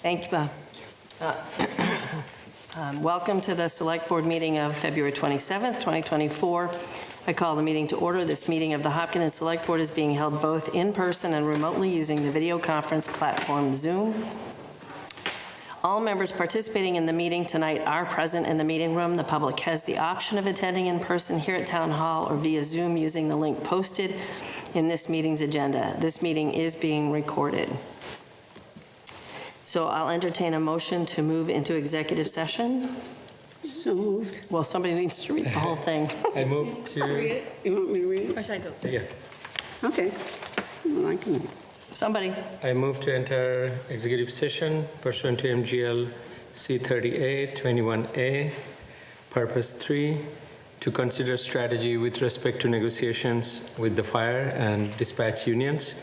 Thank you, Bob. Welcome to the Select Board meeting of February 27th, 2024. I call the meeting to order. This meeting of the Hopkinen Select Board is being held both in person and remotely using the video conference platform Zoom. All members participating in the meeting tonight are present in the meeting room. The public has the option of attending in person here at Town Hall or via Zoom using the link posted in this meeting's agenda. This meeting is being recorded. So I'll entertain a motion to move into executive session. So moved. Well, somebody needs to read the whole thing. I move to... Read it? You want me to read it? Or should I do it? Yeah. Okay. Well, I can. Somebody. I move to enter executive session pursuant to MGL C30A 21A, Purpose 3, to consider strategy with respect to negotiations with the fire and dispatch unions,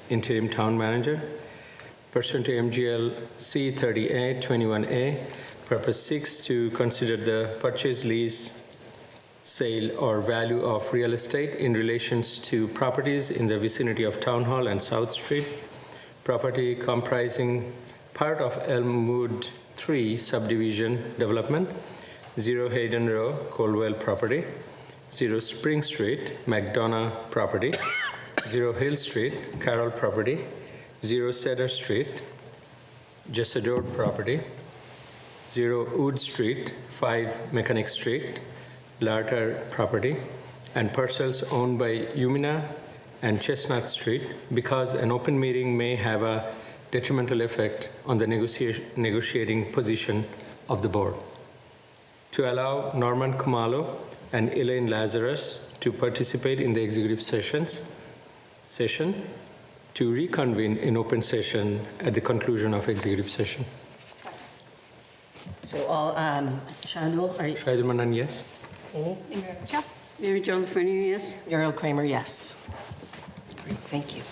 interim town manager. Pursuant to MGL C30A 21A, Purpose 6, to consider the purchase, lease, sale, or value of real estate in relations to properties in the vicinity of Town Hall and South Street, property comprising part of Elmwood 3 subdivision development, 0 Hayden Row, Coldwell property, 0 Spring Street, McDonough property, 0 Hill Street, Carroll property, 0 Cedar Street, Jessador property, 0 Wood Street, 5 Mechanic Street, Larter property, and parcels owned by Umina and Chestnut Street, because an open meeting may have a detrimental effect on the negotiating position of the board. To allow Norman Kumalo and Elaine Lazarus to participate in the executive session, to reconvene in open session at the conclusion of executive session. So all, Shandul, are you? Shahid Manan, yes? Yes. Mary Jo Lafreniere, yes? Muriel Kramer, yes. Great, thank you.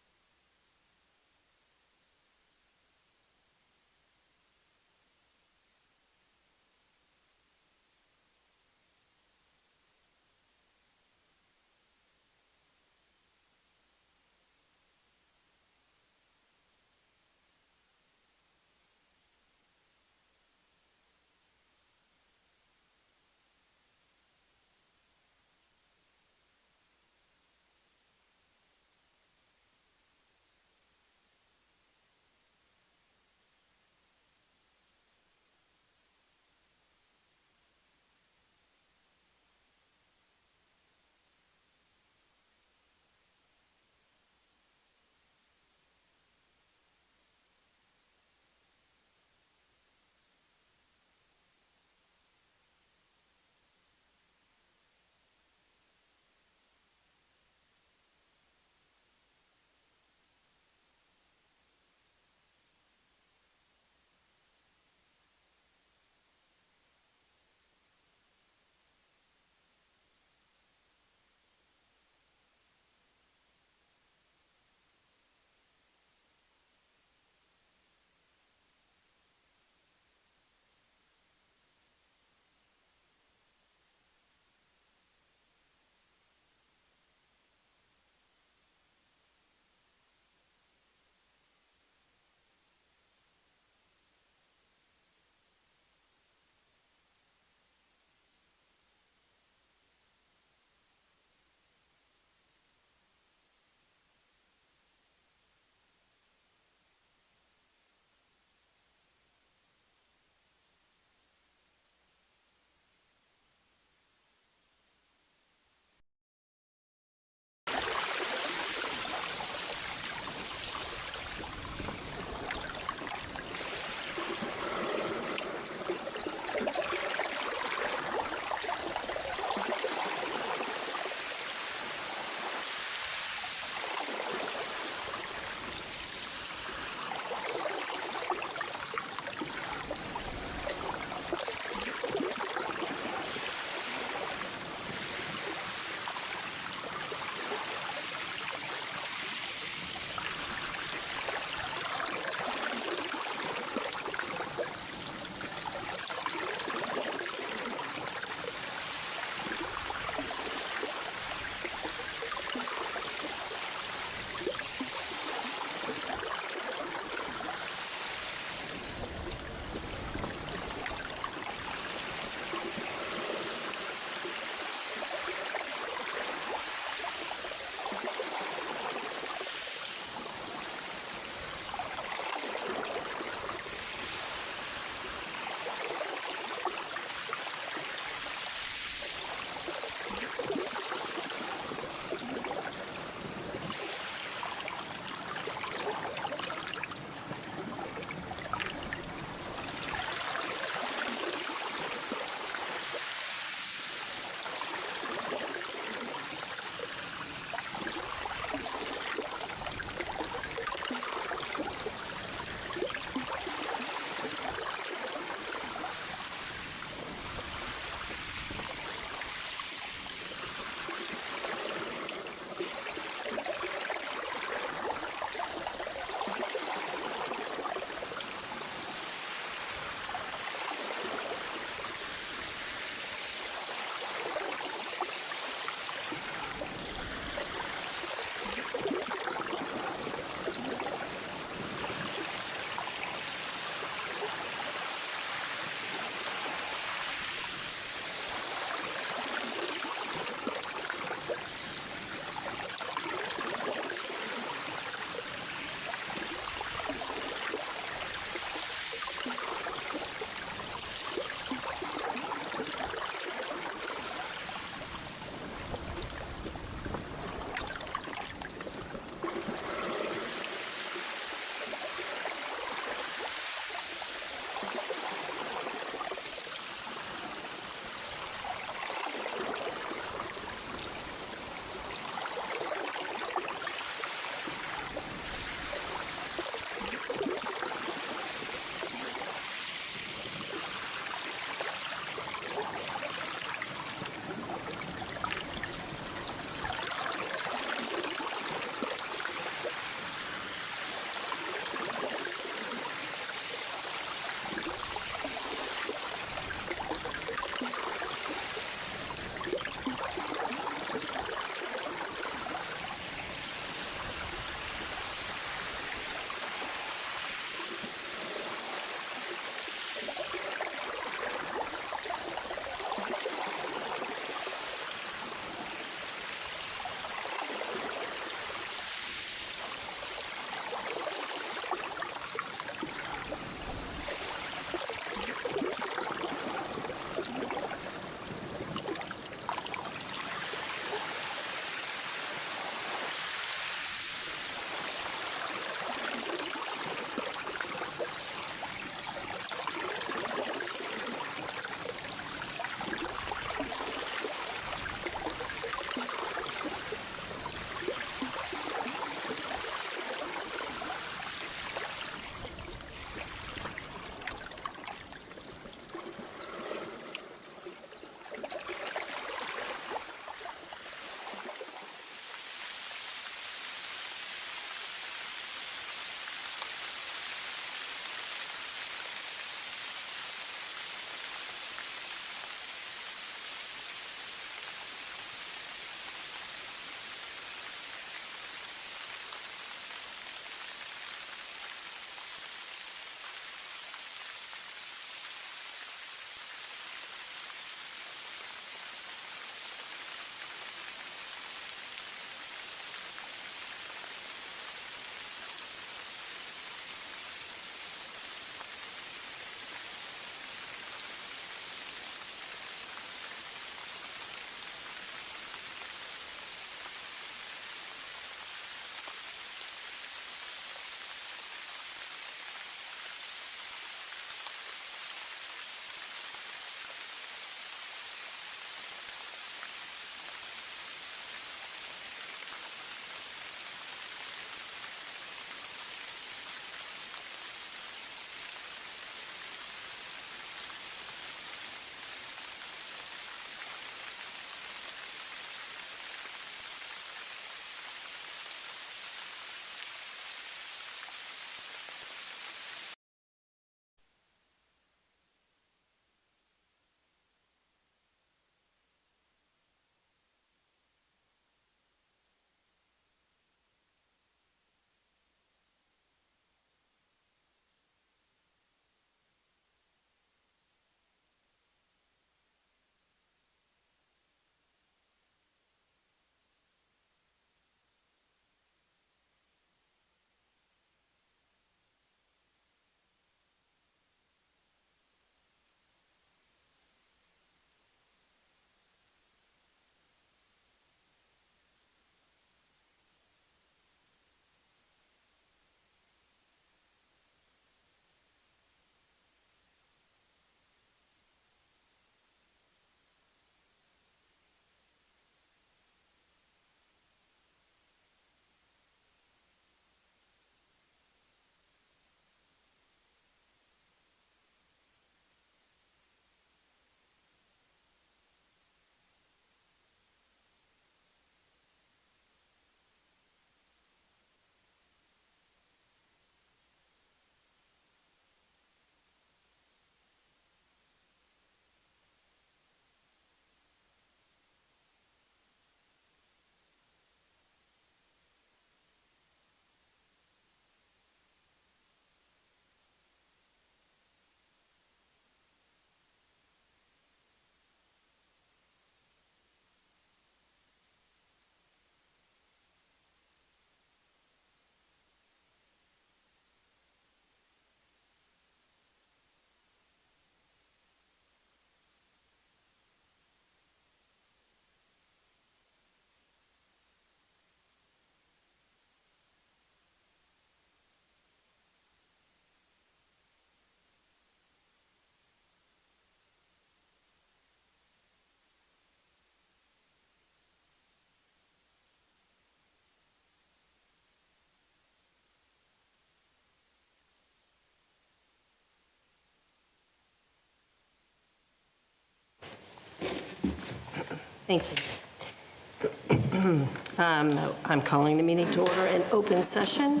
Thank you. I'm calling the meeting to order in open session,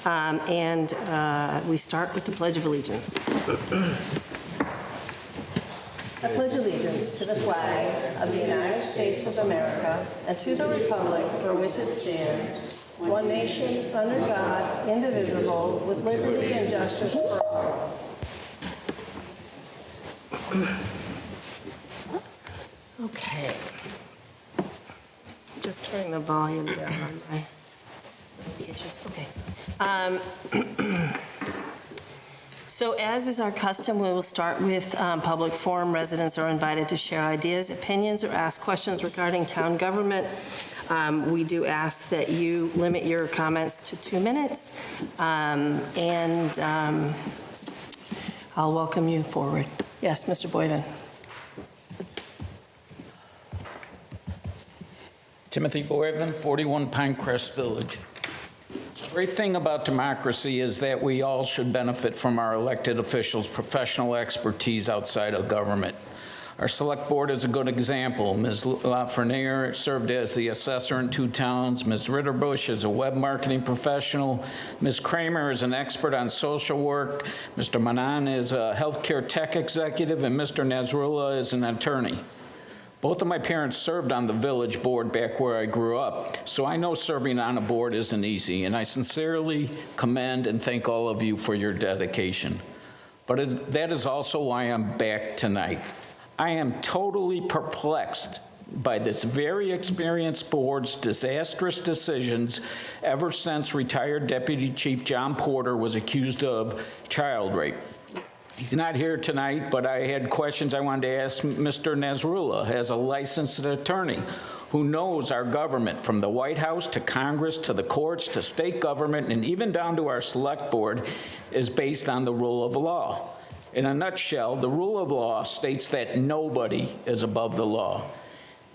and we start with the Pledge of Allegiance. I pledge allegiance to the flag of the United States of America and to the republic for which it stands, one nation, under God, indivisible, with liberty and justice for all. Okay. Just turning the volume down on my notifications. Okay. So as is our custom, we will start with public forum. Residents are invited to share ideas, opinions, or ask questions regarding town government. We do ask that you limit your comments to 2 minutes, and I'll welcome you forward. Yes, Mr. Boyden. Timothy Boyden, 41 Pinecrest Village. The great thing about democracy is that we all should benefit from our elected officials' professional expertise outside of government. Our select board is a good example. Ms. Lafreniere served as the assessor in 2 towns. Ms. Ritterbusch is a web marketing professional. Ms. Kramer is an expert on social work. Mr. Manan is a healthcare tech executive, and Mr. Nasrullah is an attorney. Both of my parents served on the village board back where I grew up, so I know serving on a board isn't easy, and I sincerely commend and thank all of you for your dedication. But that is also why I'm back tonight. I am totally perplexed by this very experienced board's disastrous decisions ever since retired Deputy Chief John Porter was accused of child rape. He's not here tonight, but I had questions I wanted to ask Mr. Nasrullah as a licensed attorney who knows our government from the White House to Congress to the courts to state government and even down to our select board is based on the rule of law. In a nutshell, the rule of law states that nobody is above the law,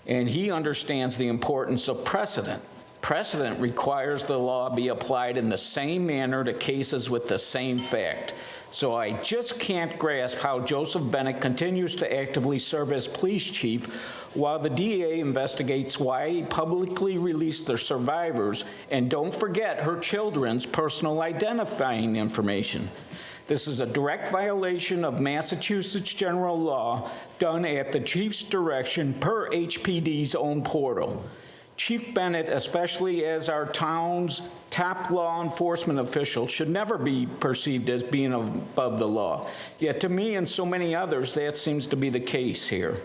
and he understands the importance of precedent. Precedent requires the law be applied in the same manner to cases with the same fact. So I just can't grasp how Joseph Bennett continues to actively serve as police chief while the DA investigates why he publicly released the survivors and don't forget her children's personal identifying information. This is a direct violation of Massachusetts general law done at the chief's direction per HPD's own portal. Chief Bennett, especially as our town's top law enforcement official, should never be perceived as being above the law. Yet to me and so many others, that seems to be the case here.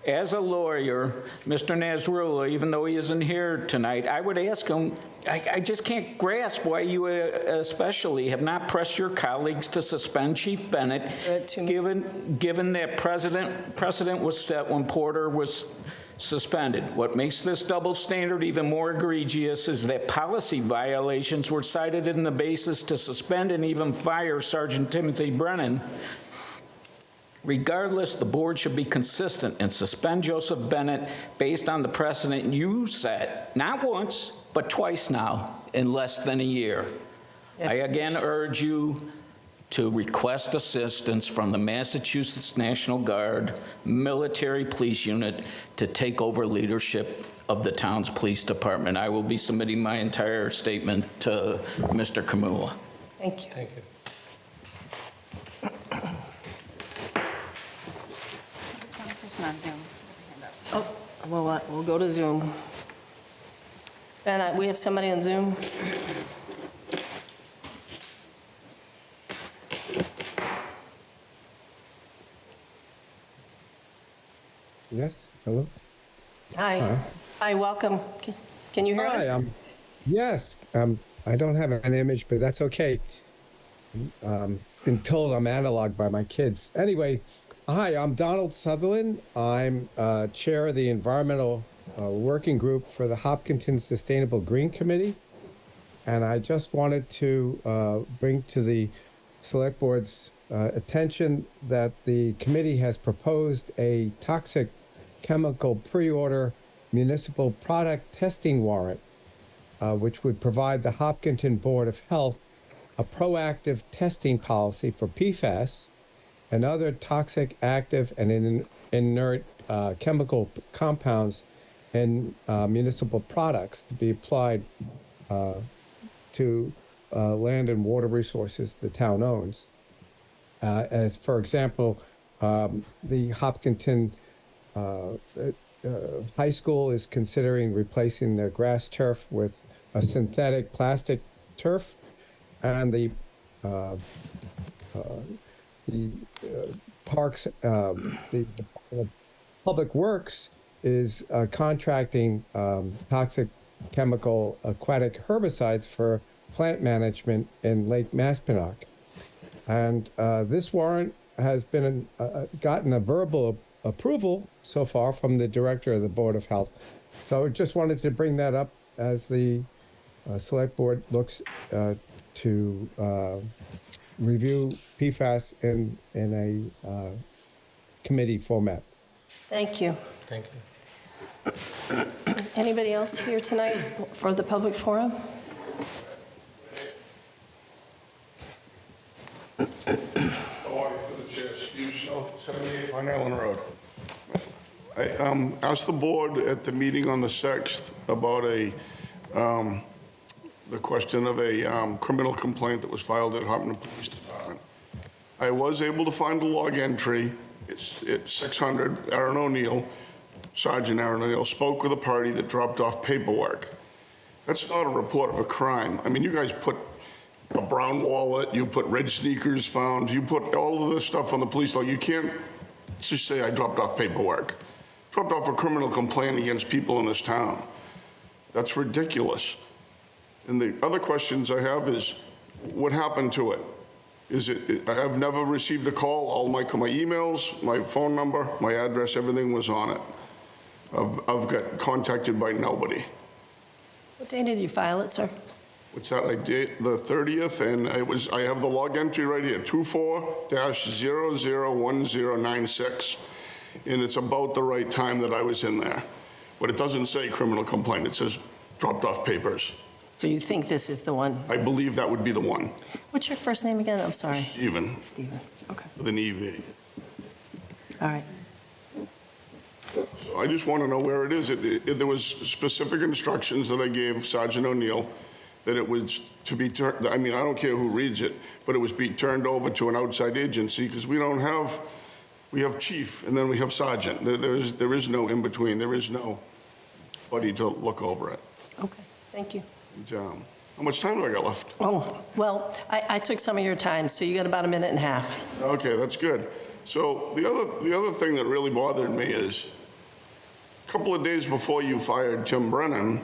As a lawyer, Mr. Nasrullah, even though he isn't here tonight, I would ask him, I just can't grasp why you especially have not pressed your colleagues to suspend Chief Bennett, given that precedent was set when Porter was suspended. What makes this double standard even more egregious is that policy violations were cited in the basis to suspend and even fire Sergeant Timothy Brennan. Regardless, the board should be consistent and suspend Joseph Bennett based on the precedent you set, not once, but twice now, in less than a year. I again urge you to request assistance from the Massachusetts National Guard military police unit to take over leadership of the town's police department. I will be submitting my entire statement to Mr. Kamula. Thank you. Thank you. One person on Zoom. Oh, we'll go to Zoom. And we have somebody on Zoom? Yes, hello. Hi. Hi, welcome. Can you hear us? Hi, yes, I don't have an image, but that's okay. Been told I'm analog by my kids. Anyway, hi, I'm Donald Sutherland. I'm chair of the Environmental Working Group for the Hopkinton Sustainable Green Committee. And I just wanted to bring to the Select Board's attention that the committee has proposed a toxic chemical pre-order municipal product testing warrant, which would provide the Hopkinton Board of Health a proactive testing policy for PFAS and other toxic, active, and inert chemical compounds in municipal products to be applied to land and water resources the town owns. As for example, the Hopkinton High School is considering replacing their grass turf with a synthetic plastic turf, and the parks, the Public Works is contracting toxic chemical aquatic herbicides for plant management in Lake Maspinock. And this warrant has been gotten a verbal approval so far from the director of the Board of Health. So just wanted to bring that up as the Select Board looks to review PFAS in a committee format. Thank you. Thank you. Anybody else here tonight for the public forum? How are you for the chair? Steve Snow, 78 Pine Island Road. I asked the board at the meeting on the 6th about the question of a criminal complaint that was filed at Hopkinton Police Department. I was able to find a log entry. It's 600. Aaron O'Neill, Sergeant Aaron O'Neill, spoke with a party that dropped off paperwork. That's not a report of a crime. I mean, you guys put a brown wallet, you put red sneakers found, you put all of this stuff on the police log. You can't just say I dropped off paperwork. Dropped off a criminal complaint against people in this town. That's ridiculous. And the other questions I have is, what happened to it? I've never received a call. All my emails, my phone number, my address, everything was on it. I've got contacted by nobody. What day did you file it, sir? What's that? I did the 30th, and I have the log entry right here, 24-001096, and it's about the right time that I was in there. But it doesn't say criminal complaint. It says dropped off papers. So you think this is the one? I believe that would be the one. What's your first name again? I'm sorry. Even Stephen. Okay. with an EV. All right. So I just want to know where it is. There was specific instructions that I gave Sergeant O'Neill that it was to be turned, I mean, I don't care who reads it, but it was be turned over to an outside agency because we have chief and then we have sergeant. There is no in between. There is nobody to look over it. Okay. Thank you. And, how much time do I got left? Oh, well, I took some of your time, so you got about a minute and a half. Okay, that's good. So the other thing that really bothered me is a couple of days before you fired Tim Brennan,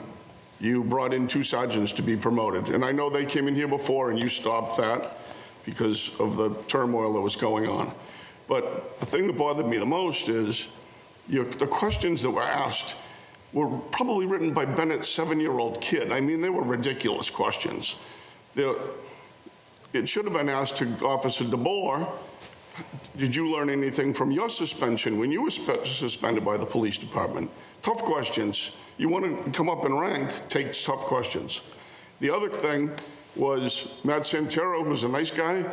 you brought in 2 sergeants to be promoted. And I know they came in here before and you stopped that because of the turmoil that was going on. But the thing that bothered me the most is the questions that were asked were probably written by Bennett's 7-year-old kid. I mean, they were ridiculous questions. It should have been asked to Officer DeBoer, did you learn anything from your suspension when you were suspended by the police department? Tough questions. You want to come up in rank, take tough questions. The other thing was Matt Santero, who's a nice guy,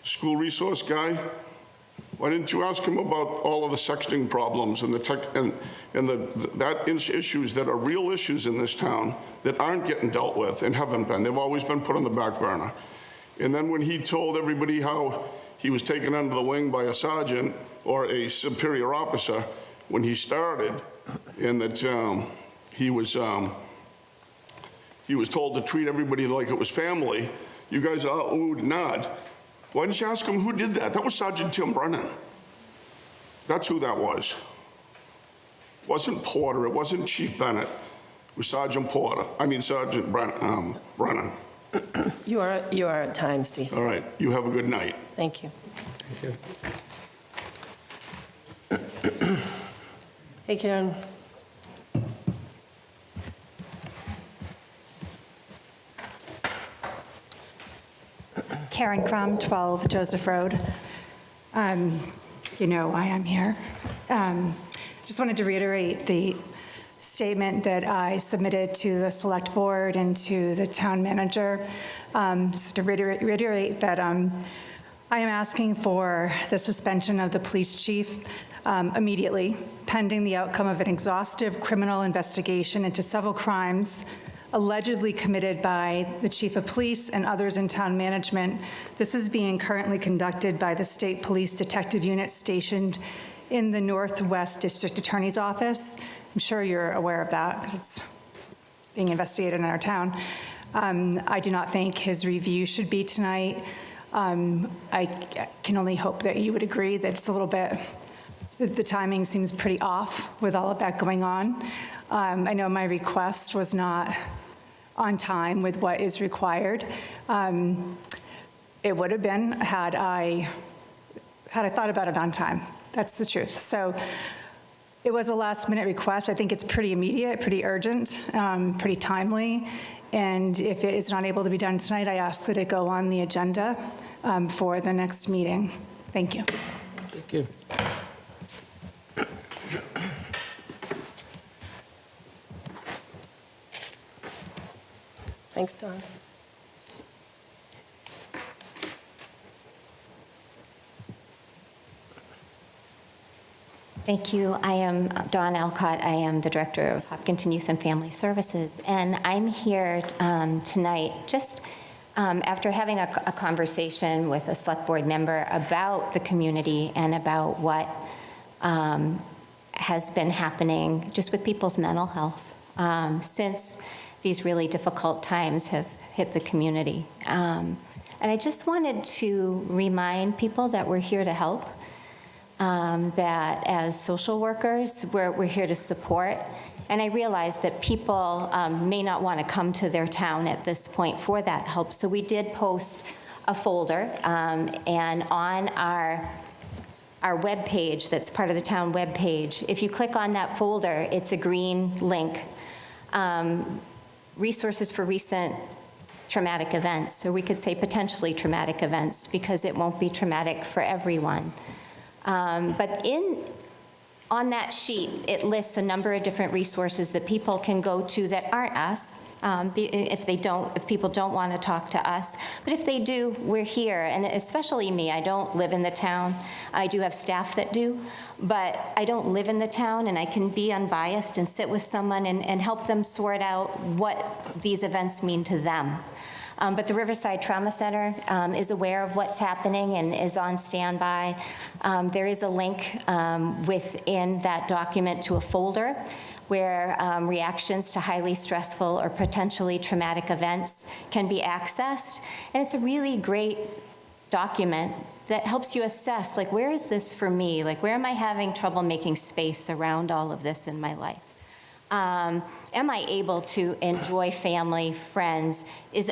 school resource guy. Why didn't you ask him about all of the sexting problems and issues that are real issues in this town that aren't getting dealt with and haven't been? They've always been put on the back burner. And then when he told everybody how he was taken under the wing by a sergeant or a superior officer when he started, and that he was told to treat everybody like it was family, you guys all oohed and nod. Why didn't you ask him who did that? That was Sergeant Tim Brennan. That's who that was. It wasn't Porter. It wasn't Chief Bennett. It was Sergeant Brennan. You are at time, Steve. All right. You have a good night. Thank you. Thank you. Hey, Karen. Karen Crum, 12 Joseph Road. You know why I'm here. Just wanted to reiterate the statement that I submitted to the Select Board and to the Town Manager. Just to reiterate that I am asking for the suspension of the police chief immediately, pending the outcome of an exhaustive criminal investigation into several crimes allegedly committed by the chief of police and others in town management. This is being currently conducted by the State Police Detective Unit stationed in the Northwest District Attorney's Office. I'm sure you're aware of that because it's being investigated in our town. I do not think his review should be tonight. I can only hope that you would agree that it's a little bit, the timing seems pretty off with all of that going on. I know my request was not on time with what is required. It would have been had I thought about it on time. That's the truth. So it was a last-minute request. I think it's pretty immediate, pretty urgent, pretty timely. And if it is not able to be done tonight, I ask that it go on the agenda for the next meeting. Thank you. Thank you. Thanks, Don. Thank you. I am Dawn Alcott. I am the Director of Hopkinton Youth and Family Services, and I'm here tonight just after having a conversation with a Select Board member about the community and about what has been happening just with people's mental health since these really difficult times have hit the community. And I just wanted to remind people that we're here to help. That as social workers, we're here to support. And I realize that people may not want to come to their town at this point for that help. So we did post a folder, and on our webpage, that's part of the town webpage, if you click on that folder, it's a green link, resources for recent traumatic events, or we could say potentially traumatic events, because it won't be traumatic for everyone. But on that sheet, it lists a number of different resources that people can go to that aren't us, if people don't want to talk to us. But if they do, we're here, and especially me. I don't live in the town. I do have staff that do, but I don't live in the town, and I can be unbiased and sit with someone and help them sort out what these events mean to them. But the Riverside Trauma Center is aware of what's happening and is on standby. There is a link within that document to a folder where reactions to highly stressful or potentially traumatic events can be accessed. And it's a really great document that helps you assess, like, where is this for me? Like, where am I having trouble making space around all of this in my life? Am I able to enjoy family, friends?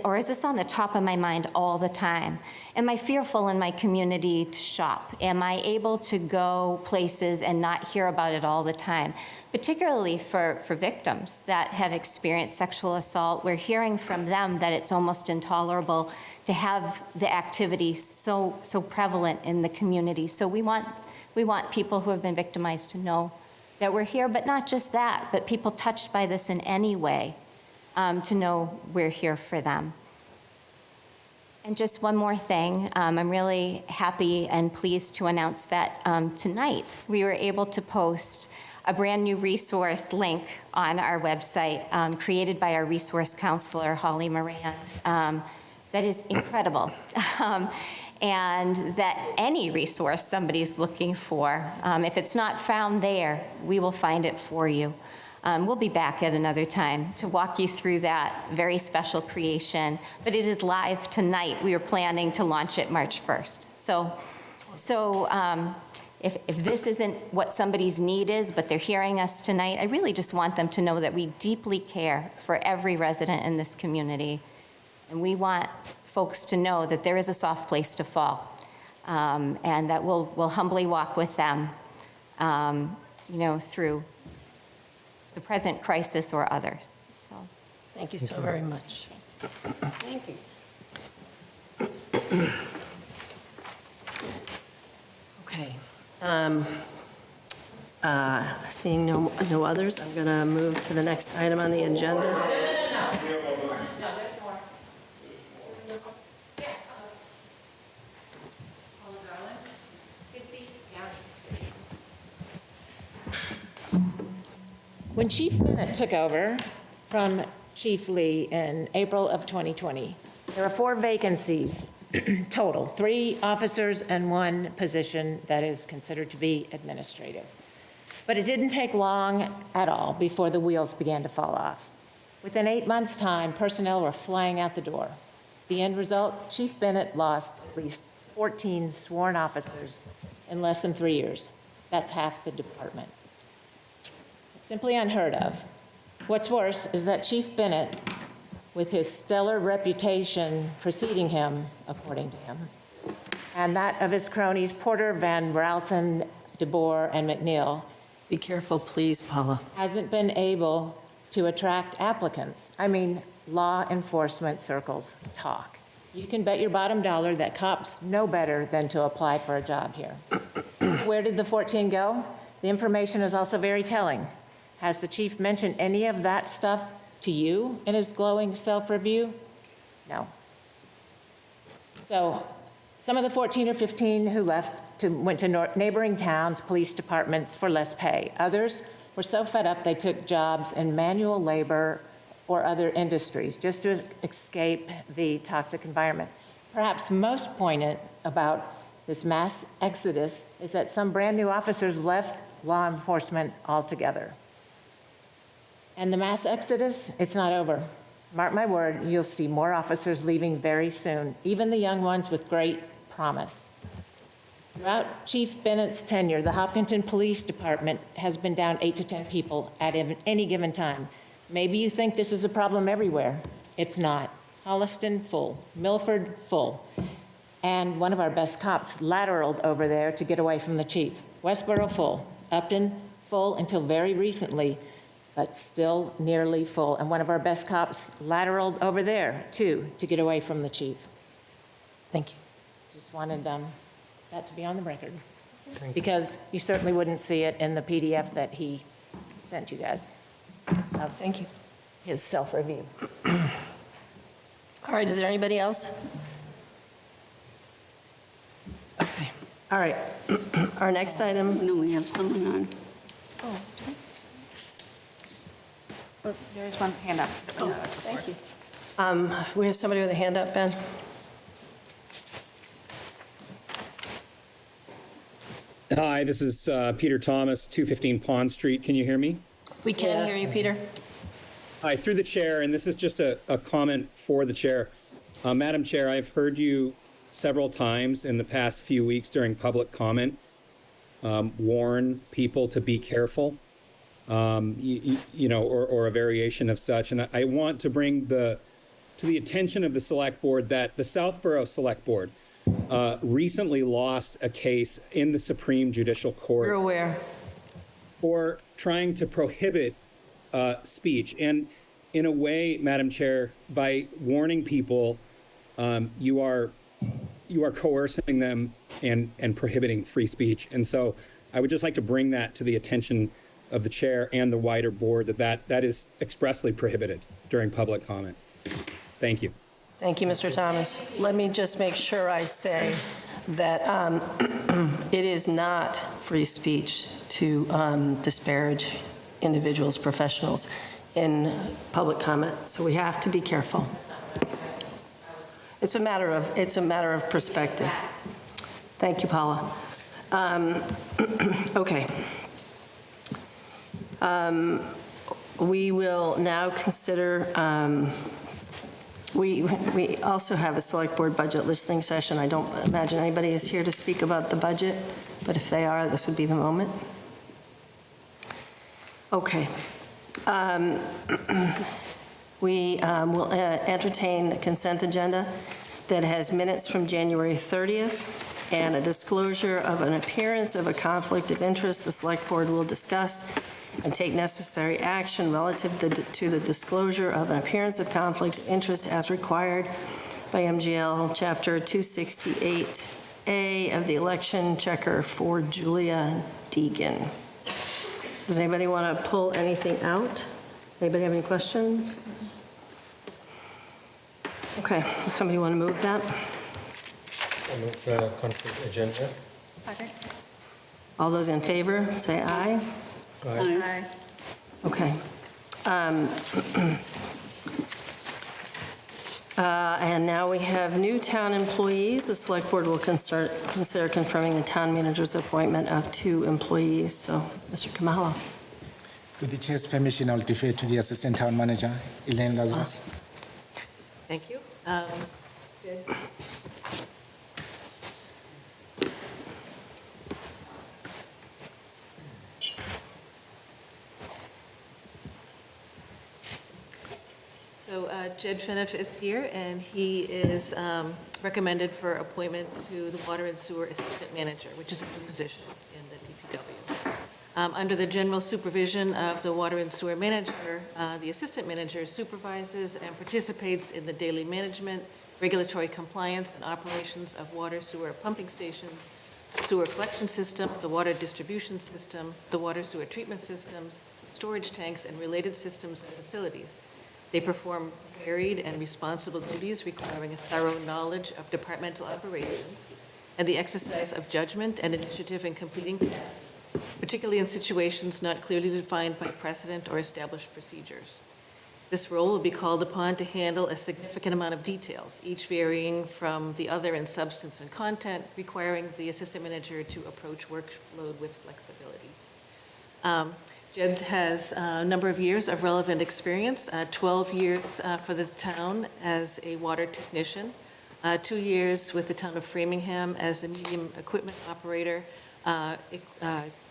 Or is this on the top of my mind all the time? Am I fearful in my community to shop? Am I able to go places and not hear about it all the time? Particularly for victims that have experienced sexual assault, we're hearing from them that it's almost intolerable to have the activity so prevalent in the community. So we want people who have been victimized to know that we're here, but not just that, but people touched by this in any way, to know we're here for them. And just one more thing, I'm really happy and pleased to announce that tonight we were able to post a brand new resource link on our website created by our resource counselor, Holly Moran, that is incredible. And that any resource somebody's looking for, if it's not found there, we will find it for you. We'll be back at another time to walk you through that very special creation, but it is live tonight. We are planning to launch it March 1st. So if this isn't what somebody's need is, but they're hearing us tonight, I really just want them to know that we deeply care for every resident in this community, and we want folks to know that there is a soft place to fall, and that we'll humbly walk with them, through the present crisis or others. So, Thank you so very much. Thank you. Okay. Seeing no others, I'm going to move to the next item on the agenda. When Chief Bennett took over from Chief Lee in April of 2020, there are 4 vacancies total, 3 officers and 1 position that is considered to be administrative. But it didn't take long at all before the wheels began to fall off. Within 8 months' time, personnel were flying out the door. The end result, Chief Bennett lost at least 14 sworn officers in less than 3 years. That's half the department. It's simply unheard of. What's worse is that Chief Bennett, with his stellar reputation preceding him, according to him, and that of his cronies Porter, Van Ralton, DeBoer, and McNeil, Be careful, please, Paula. hasn't been able to attract applicants. I mean, law enforcement circles talk. You can bet your bottom dollar that cops know better than to apply for a job here. Where did the 14 go? The information is also very telling. Has the chief mentioned any of that stuff to you in his glowing self-review? No. So some of the 14 or 15 who left went to neighboring towns, police departments for less pay. Others were so fed up they took jobs in manual labor or other industries just to escape the toxic environment. Perhaps most poignant about this mass exodus is that some brand new officers left law enforcement altogether. And the mass exodus, it's not over. Mark my word, you'll see more officers leaving very soon, even the young ones with great promise. Throughout Chief Bennett's tenure, the Hopkinton Police Department has been down 8 to 10 people at any given time. Maybe you think this is a problem everywhere. It's not. Holliston, full. Milford, full. And one of our best cops lateraled over there to get away from the chief. Westboro, full. Upton, full until very recently, but still nearly full. And one of our best cops lateraled over there, too, to get away from the chief. Thank you. Just wanted that to be on the record. Because you certainly wouldn't see it in the PDF that he sent you guys. Thank you. His self-review. All right, is there anybody else? Okay, all right. Our next item, No, we have someone on. There's one hand up. thank you. We have somebody with a hand up, Ben? Hi, this is Peter Thomas, 215 Pond Street. Can you hear me? We can hear you, Peter. Hi, through the chair, and this is just a comment for the chair. Madam Chair, I've heard you several times in the past few weeks during public comment warn people to be careful, you know, or a variation of such. And I want to bring to the attention of the Select Board that the Southborough Select Board recently lost a case in the Supreme Judicial Court. We're aware. For trying to prohibit speech. And in a way, Madam Chair, by warning people, you are coercing them and prohibiting free speech. And so I would just like to bring that to the attention of the chair and the wider board that is expressly prohibited during public comment. Thank you. Thank you, Mr. Thomas. Let me just make sure I say that it is not free speech to disparage individuals, professionals in public comment. So we have to be careful. It's a matter of perspective. Thank you, Paula. Okay. We will now consider. We also have a select board budget listening session. I don't imagine anybody is here to speak about the budget, but if they are, this would be the moment. Okay. We will entertain the consent agenda that has minutes from January 30th and a disclosure of an appearance of a conflict of interest. The select board will discuss and take necessary action relative to the disclosure of an appearance of conflict of interest as required by MGL Chapter 268A of the election checker for Julia Deegan. Does anybody want to pull anything out? Anybody have any questions? Okay, does somebody want to move that? I move the consent agenda. Second. All those in favor, say aye. Aye. Okay. And now we have new town employees. The Select Board will consider confirming the town manager's appointment of 2 employees. So, Mr. Kamala. With the chair's permission, I'll defer to the Assistant Town Manager, Elaine Lazarus. Thank you. Jed? So Jed Finiff is here, and he is recommended for appointment to the Water and Sewer Assistant Manager, which is a new position in the DPW. Under the general supervision of the Water and Sewer Manager, the Assistant Manager supervises and participates in the daily management, regulatory compliance, and operations of water sewer pumping stations, sewer collection system, the water distribution system, the water sewer treatment systems, storage tanks, and related systems and facilities. They perform varied and responsible duties requiring a thorough knowledge of departmental operations and the exercise of judgment and initiative in completing tasks, particularly in situations not clearly defined by precedent or established procedures. This role will be called upon to handle a significant amount of details, each varying from the other in substance and content, requiring the assistant manager to approach workload with flexibility. Jed has a number of years of relevant experience, 12 years for the town as a water technician, 2 years with the town of Framingham as a medium equipment operator,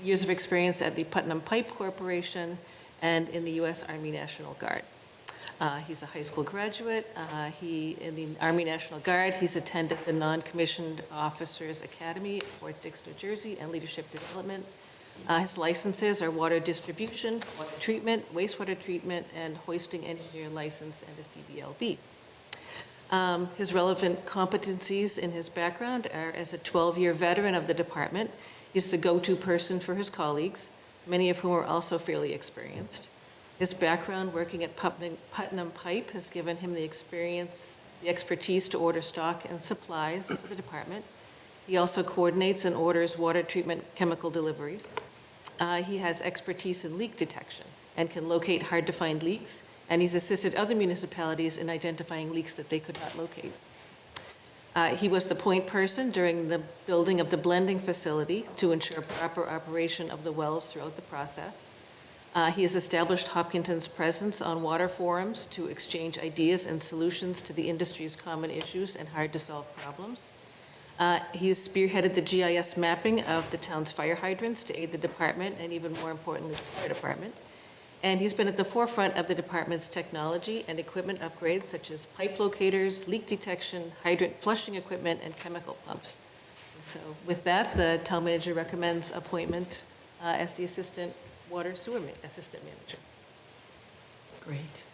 years of experience at the Putnam Pipe Corporation and in the U.S. Army National Guard. He's a high school graduate. In the Army National Guard, he's attended the Non-Commissioned Officers Academy at Fort Dix, New Jersey, and Leadership Development. His licenses are water distribution, water treatment, wastewater treatment, and hoisting engineer license and a CDLB. His relevant competencies in his background are as a 12-year veteran of the department. He's the go-to person for his colleagues, many of whom are also fairly experienced. His background working at Putnam Pipe has given him the expertise to order stock and supplies for the department. He also coordinates and orders water treatment chemical deliveries. He has expertise in leak detection and can locate hard-to-find leaks, and he's assisted other municipalities in identifying leaks that they could not locate. He was the point person during the building of the blending facility to ensure proper operation of the wells throughout the process. He has established Hopkinton's presence on water forums to exchange ideas and solutions to the industry's common issues and hard-to-solve problems. He's spearheaded the GIS mapping of the town's fire hydrants to aid the department and, even more importantly, the fire department. And he's been at the forefront of the department's technology and equipment upgrades, such as pipe locators, leak detection, hydrant flushing equipment, and chemical pumps. And so with that, the town manager recommends appointment as the assistant water sewer assistant manager. Great.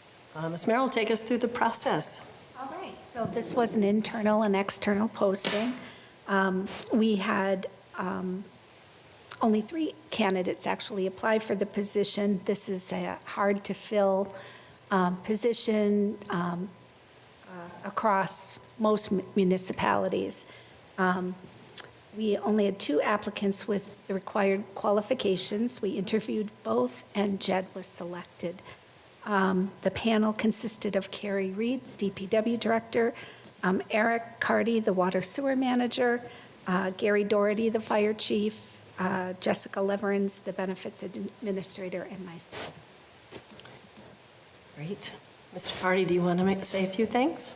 Ms. Merrill will take us through the process. All right, so this was an internal and external posting. We had only 3 candidates actually apply for the position. This is a hard-to-fill position across most municipalities. We only had 2 applicants with the required qualifications. We interviewed both, and Jed was selected. The panel consisted of Carrie Reed, DPW Director, Eric Cardy, the Water Sewer Manager, Gary Doherty, the Fire Chief, Jessica Leverins, the Benefits Administrator, and myself. Great. Mr. Cardy, do you want to say a few things?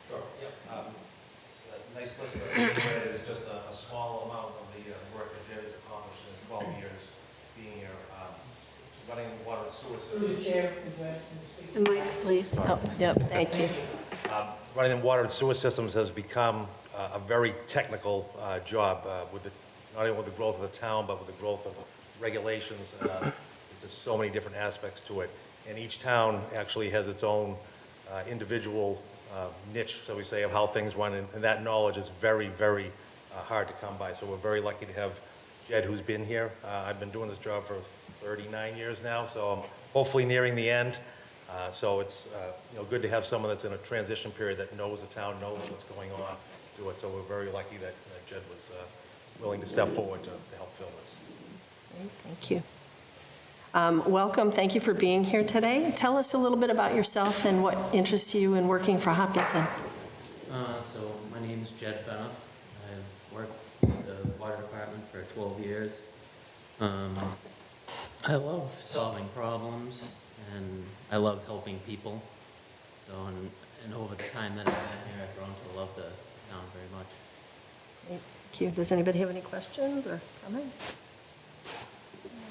Sure, yep. A nice list of it is just a small amount of the work that Jed has accomplished in his 12 years being here. Running water and sewer systems. Chair, would you ask me to speak? The mic, please. Oh, yep, thank you. Running water and sewer systems has become a very technical job with not only with the growth of the town, but with the growth of regulations. There's just so many different aspects to it. And each town actually has its own individual niche, so we say, of how things run. And that knowledge is very, very hard to come by. So we're very lucky to have Jed, who's been here. I've been doing this job for 39 years now, so I'm hopefully nearing the end. So it's good to have someone that's in a transition period that knows the town, knows what's going on, do it. So we're very lucky that Jed was willing to step forward to help fill this. Great, thank you. Welcome, thank you for being here today. Tell us a little bit about yourself and what interests you in working for Hopkinton. So my name is Jed Fenna. I've worked in the water department for 12 years. I love solving problems and I love helping people. So, and over the time that I've been here, I've grown to love the town very much. Thank you. Does anybody have any questions or comments?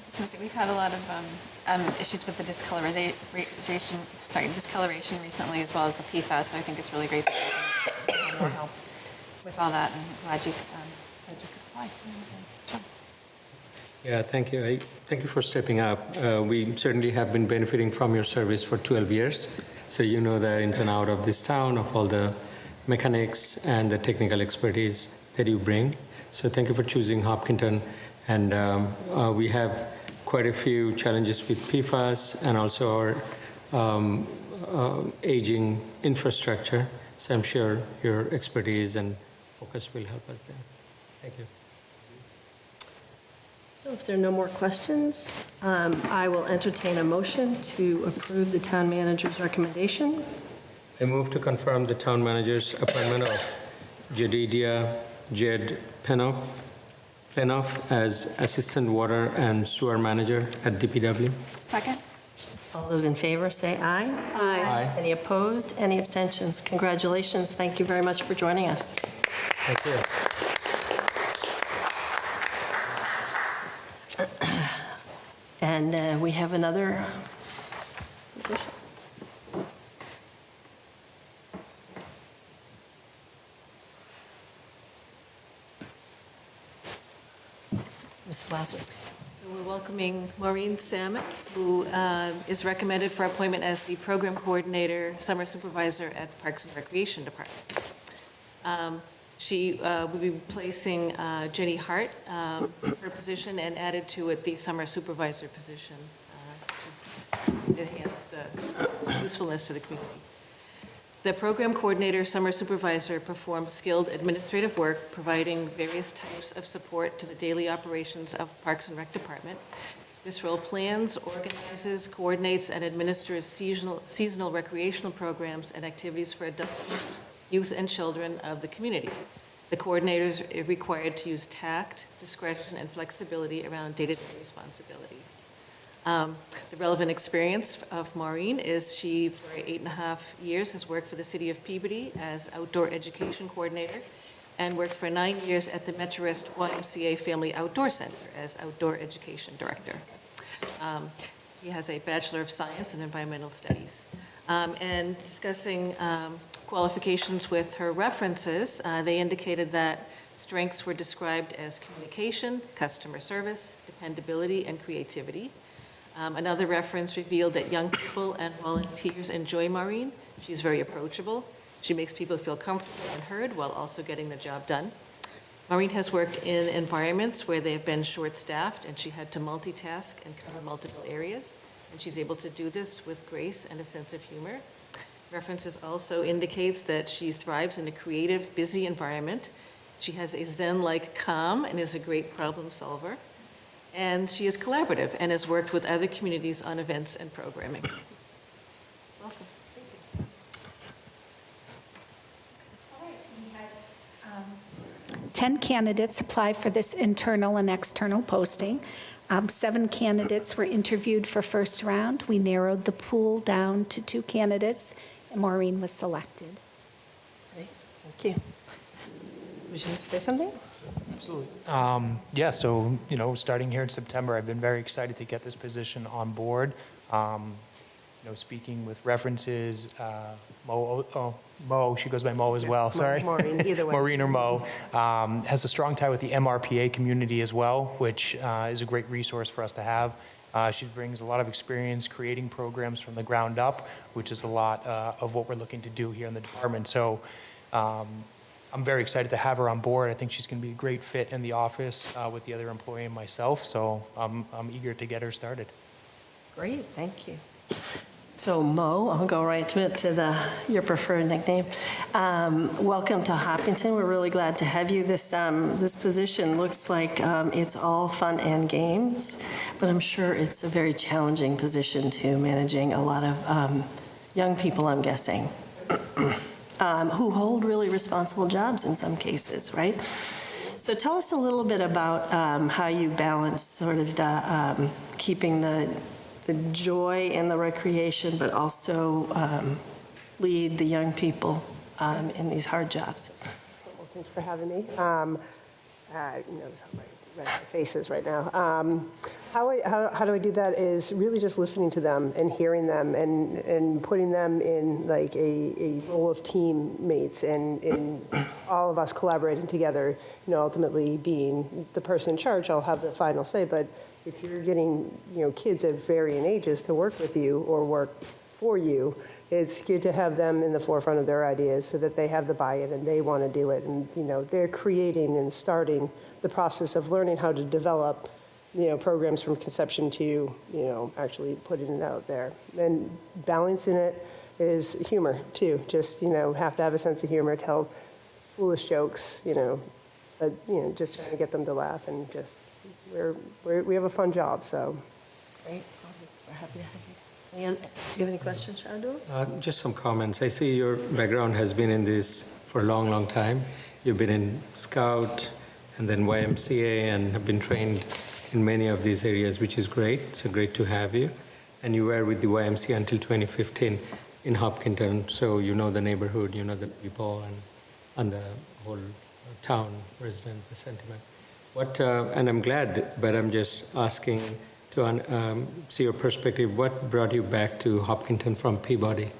Just want to say, we've had a lot of issues with the discoloration recently, as well as the PFAS, so I think it's really great that we can have more help with all that, and glad you could apply. Sure. Yeah, thank you. Thank you for stepping up. We certainly have been benefiting from your service for 12 years. So you know the ins and out of this town, of all the mechanics and the technical expertise that you bring. So thank you for choosing Hopkinton. And we have quite a few challenges with PFAS and also our aging infrastructure. So I'm sure your expertise and focus will help us there. Thank you. So if there are no more questions, I will entertain a motion to approve the town manager's recommendation. I move to confirm the town manager's appointment of Jedidia Jed Plenoff as Assistant Water and Sewer Manager at DPW. Second? All those in favor, say aye. Aye. Any opposed? Any abstentions? Congratulations. Thank you very much for joining us. Thank you. And we have another position. Mrs. Lazarus. So we're welcoming Maureen Salmon, who is recommended for appointment as the Program Coordinator, Summer Supervisor at the Parks and Recreation Department. She will be replacing Jenny Hart, her position, and added to it the Summer Supervisor position to enhance the usefulness to the community. The Program Coordinator, Summer Supervisor performs skilled administrative work, providing various types of support to the daily operations of Parks and Rec Department. This role plans, organizes, coordinates, and administers seasonal recreational programs and activities for adults, youth, and children of the community. The coordinators are required to use tact, discretion, and flexibility around day-to-day responsibilities. The relevant experience of Maureen is she, for 8.5 years, has worked for the City of Peabody as Outdoor Education Coordinator and worked for 9 years at the Metro-West YMCA Family Outdoor Center as Outdoor Education Director. She has a Bachelor of Science in Environmental Studies. And discussing qualifications with her references, they indicated that strengths were described as communication, customer service, dependability, and creativity. Another reference revealed that young people and volunteers enjoy Maureen. She's very approachable. She makes people feel comfortable and heard while also getting the job done. Maureen has worked in environments where they've been short-staffed and she had to multitask and cover multiple areas, and she's able to do this with grace and a sense of humor. References also indicates that she thrives in a creative, busy environment. She has a Zen-like calm and is a great problem solver. And she is collaborative and has worked with other communities on events and programming. Welcome. Thank you. 10 candidates applied for this internal and external posting. 7 candidates were interviewed for first round. We narrowed the pool down to 2 candidates, and Maureen was selected. Great. Thank you. Would you like to say something? Absolutely. Yeah, so, starting here in September, I've been very excited to get this position on board. Speaking with references, Mo, she goes by Mo as well, sorry. Maureen, either way. Maureen or Mo, has a strong tie with the MRPA community as well, which is a great resource for us to have. She brings a lot of experience creating programs from the ground up, which is a lot of what we're looking to do here in the department. So I'm very excited to have her on board. I think she's going to be a great fit in the office with the other employee and myself. So I'm eager to get her started. Great, thank you. So Mo, I'll go right to it, to your preferred nickname. Welcome to Hopkinton. We're really glad to have you. This position looks like it's all fun and games, but I'm sure it's a very challenging position too, managing a lot of young people, I'm guessing, who hold really responsible jobs in some cases, right? So tell us a little bit about how you balance sort of the keeping the joy and the recreation, but also lead the young people in these hard jobs. Well, thanks for having me. You notice how my face is right now. How do I do that is really just listening to them and hearing them and putting them in like a role of teammates and all of us collaborating together, ultimately being the person in charge, I'll have the final say, but if you're getting, kids of varying ages to work with you or work for you, it's good to have them in the forefront of their ideas so that they have the buy-in and they want to do it. And, they're creating and starting the process of learning how to develop, programs from conception to, actually putting it out there. And balancing it is humor, too. Just, have to have a sense of humor, tell foolish jokes, but, just trying to get them to laugh and just, we have a fun job, so. Great. We're happy to have you. Do you have any questions, Shadul? Just some comments. I see your background has been in this for a long, long time. You've been in Scout and then YMCA and have been trained in many of these areas, which is great. So great to have you. And you were with the YMCA until 2015 in Hopkinton, so you know the neighborhood, you know the people and the whole town residents, the sentiment. And I'm glad, but I'm just asking to see your perspective. What brought you back to Hopkinton from Peabody?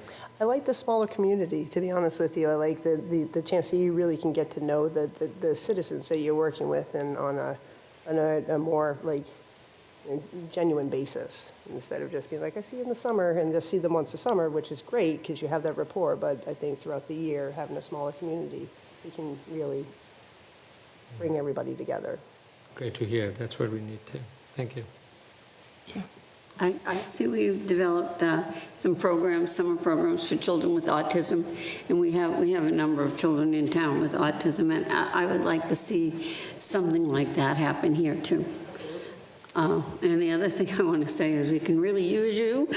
I like the smaller community, to be honest with you. I like the chance that you really can get to know the citizens that you're working with and on a more like genuine basis instead of just being like, I see you in the summer and just see them once a summer, which is great because you have that rapport. But I think throughout the year, having a smaller community, we can really bring everybody together. Great to hear. That's what we need to. Thank you. I see we've developed some programs, summer programs for children with autism, and we have a number of children in town with autism, and I would like to see something like that happen here too. And the other thing I want to say is we can really use you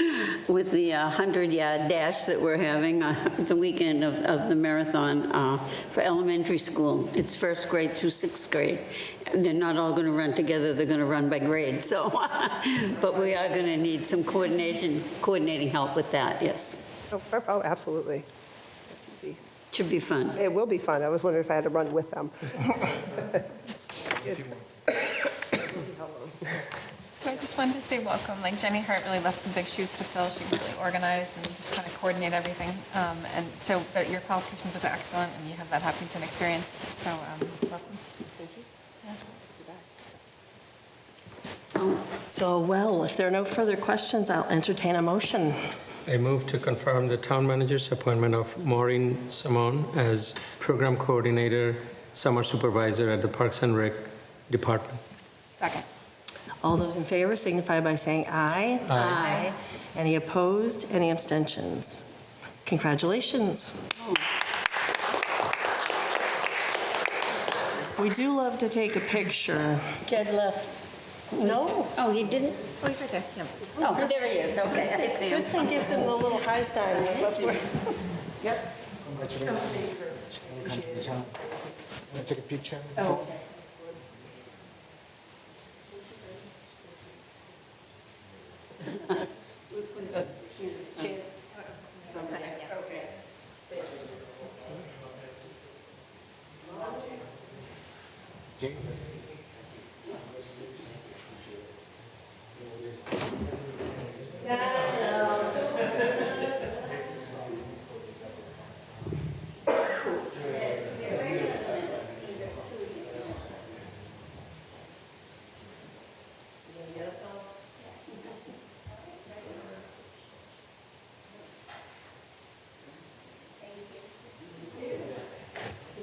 with the 100-yard dash that we're having the weekend of the marathon for elementary school. It's first grade through sixth grade. They're not all going to run together. They're going to run by grade. So, but we are going to need some coordinating help with that, yes. Oh, absolutely. That's easy. Should be fun. It will be fun. I was wondering if I had to run with them. So I just wanted to say welcome. Like Jenny Hart really left some big shoes to fill. She can really organize and just kind of coordinate everything. And so, but your qualifications are excellent, and you have that Hopkinton experience. So welcome. Thank you. So, well, if there are no further questions, I'll entertain a motion. I move to confirm the town manager's appointment of Maureen Simone as program coordinator, summer supervisor at the Parks and Rec Department. Second. All those in favor signify by saying aye. Aye. Any opposed? Any abstentions? Congratulations. We do love to take a picture. Jed left. No. Oh, he didn't? Oh, he's right there. Yeah. Oh, there he is. Okay. I see him. Kristen gives him the little high sign. Yep. Congratulations. Welcome to the town. Want to take a picture? Oh. Okay.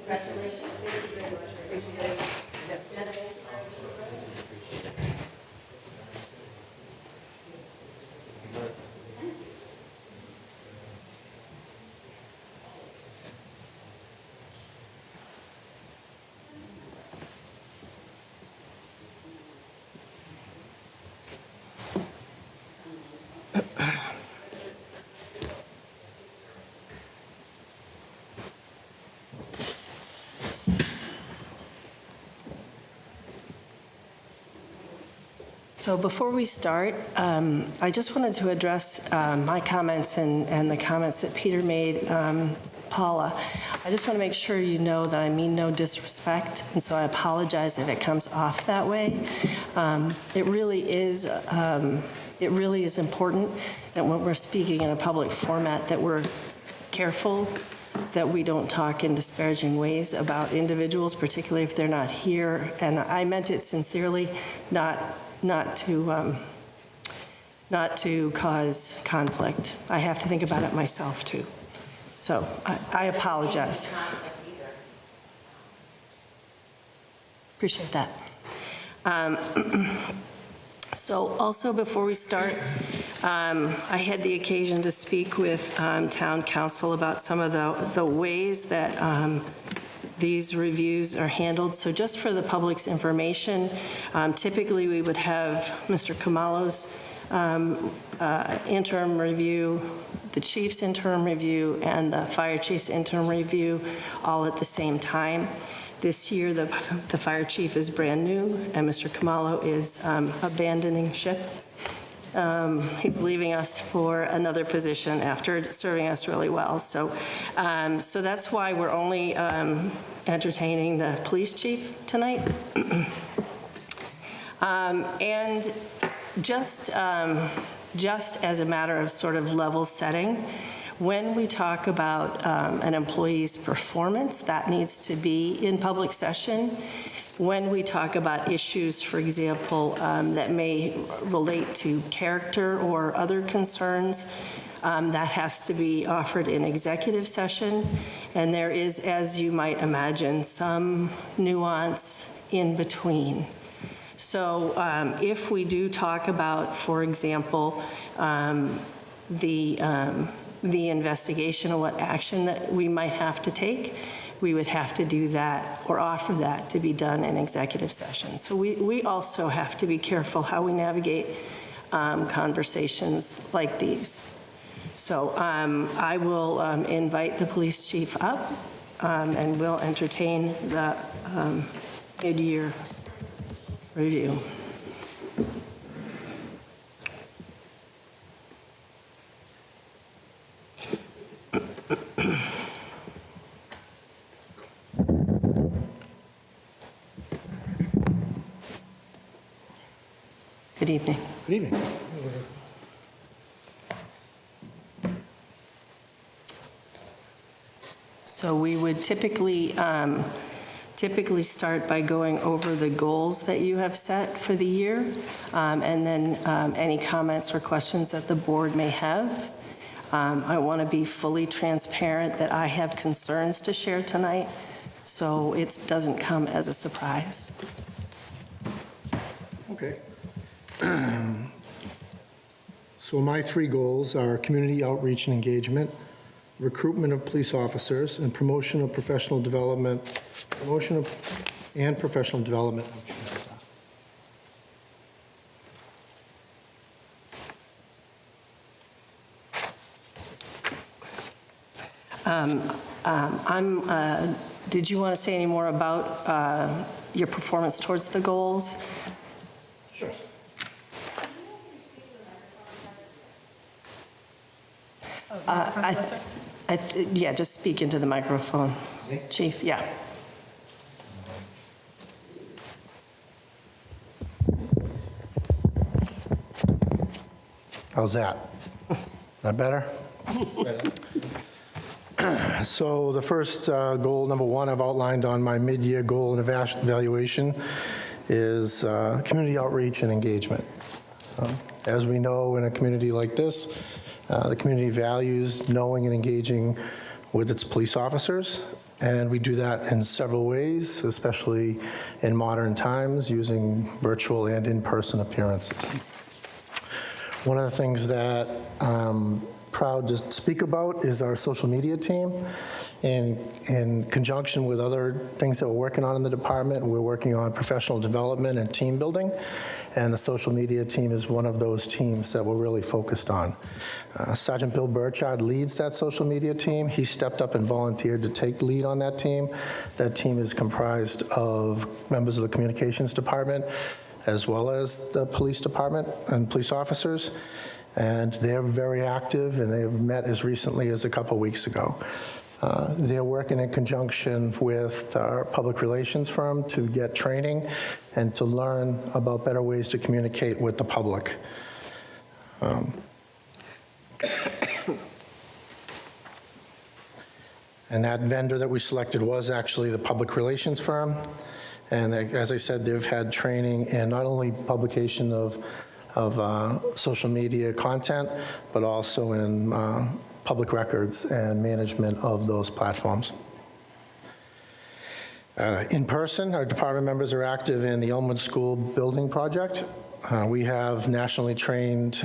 Congratulations. Thank you very much. So before we start, I just wanted to address my comments and the comments that Peter made. Paula, I just want to make sure you know that I mean no disrespect, and so I apologize if it comes off that way. It really is important that when we're speaking in a public format that we're careful that we don't talk in disparaging ways about individuals, particularly if they're not here. And I meant it sincerely, not to cause conflict. I have to think about it myself too. So I apologize. Appreciate that. So also before we start, I had the occasion to speak with town council about some of the ways that these reviews are handled. So just for the public's information, typically we would have Mr. Kamalo's interim review, the chief's interim review, and the fire chief's interim review all at the same time. This year, the fire chief is brand new, and Mr. Kamalo is abandoning ship. He's leaving us for another position after serving us really well. So that's why we're only entertaining the police chief tonight. And just as a matter of sort of level setting, when we talk about an employee's performance, that needs to be in public session. When we talk about issues, for example, that may relate to character or other concerns, that has to be offered in executive session. And there is, as you might imagine, some nuance in between. So if we do talk about, for example, the investigation or what action that we might have to take, we would have to do that or offer that to be done in executive session. So we also have to be careful how we navigate conversations like these. So I will invite the police chief up and we'll entertain the mid-year review. Good evening. Good evening. So we would typically start by going over the goals that you have set for the year, and then any comments or questions that the board may have. I want to be fully transparent that I have concerns to share tonight, so it doesn't come as a surprise. Okay. So my three goals are community outreach and engagement, recruitment of police officers, and promotion of professional development, and professional development of command staff. Did you want to say any more about your performance towards the goals? Sure. Yeah, just speak into the microphone. Me? Chief, yeah. How's that? That better? So the first goal, number one, I've outlined on my mid-year goal and evaluation is community outreach and engagement. As we know, in a community like this, the community values knowing and engaging with its police officers, and we do that in several ways, especially in modern times, using virtual and in-person appearances. One of the things that I'm proud to speak about is our social media team. In conjunction with other things that we're working on in the department, we're working on professional development and team building, and the social media team is one of those teams that we're really focused on. Sergeant Bill Burchard leads that social media team. He stepped up and volunteered to take lead on that team. That team is comprised of members of the communications department, as well as the police department and police officers. And they're very active, and they've met as recently as a couple weeks ago. They're working in conjunction with our public relations firm to get training and to learn about better ways to communicate with the public. And that vendor that we selected was actually the public relations firm. And as I said, they've had training in not only publication of social media content, but also in public records and management of those platforms. In person, our department members are active in the Elmwood School building project. We have nationally trained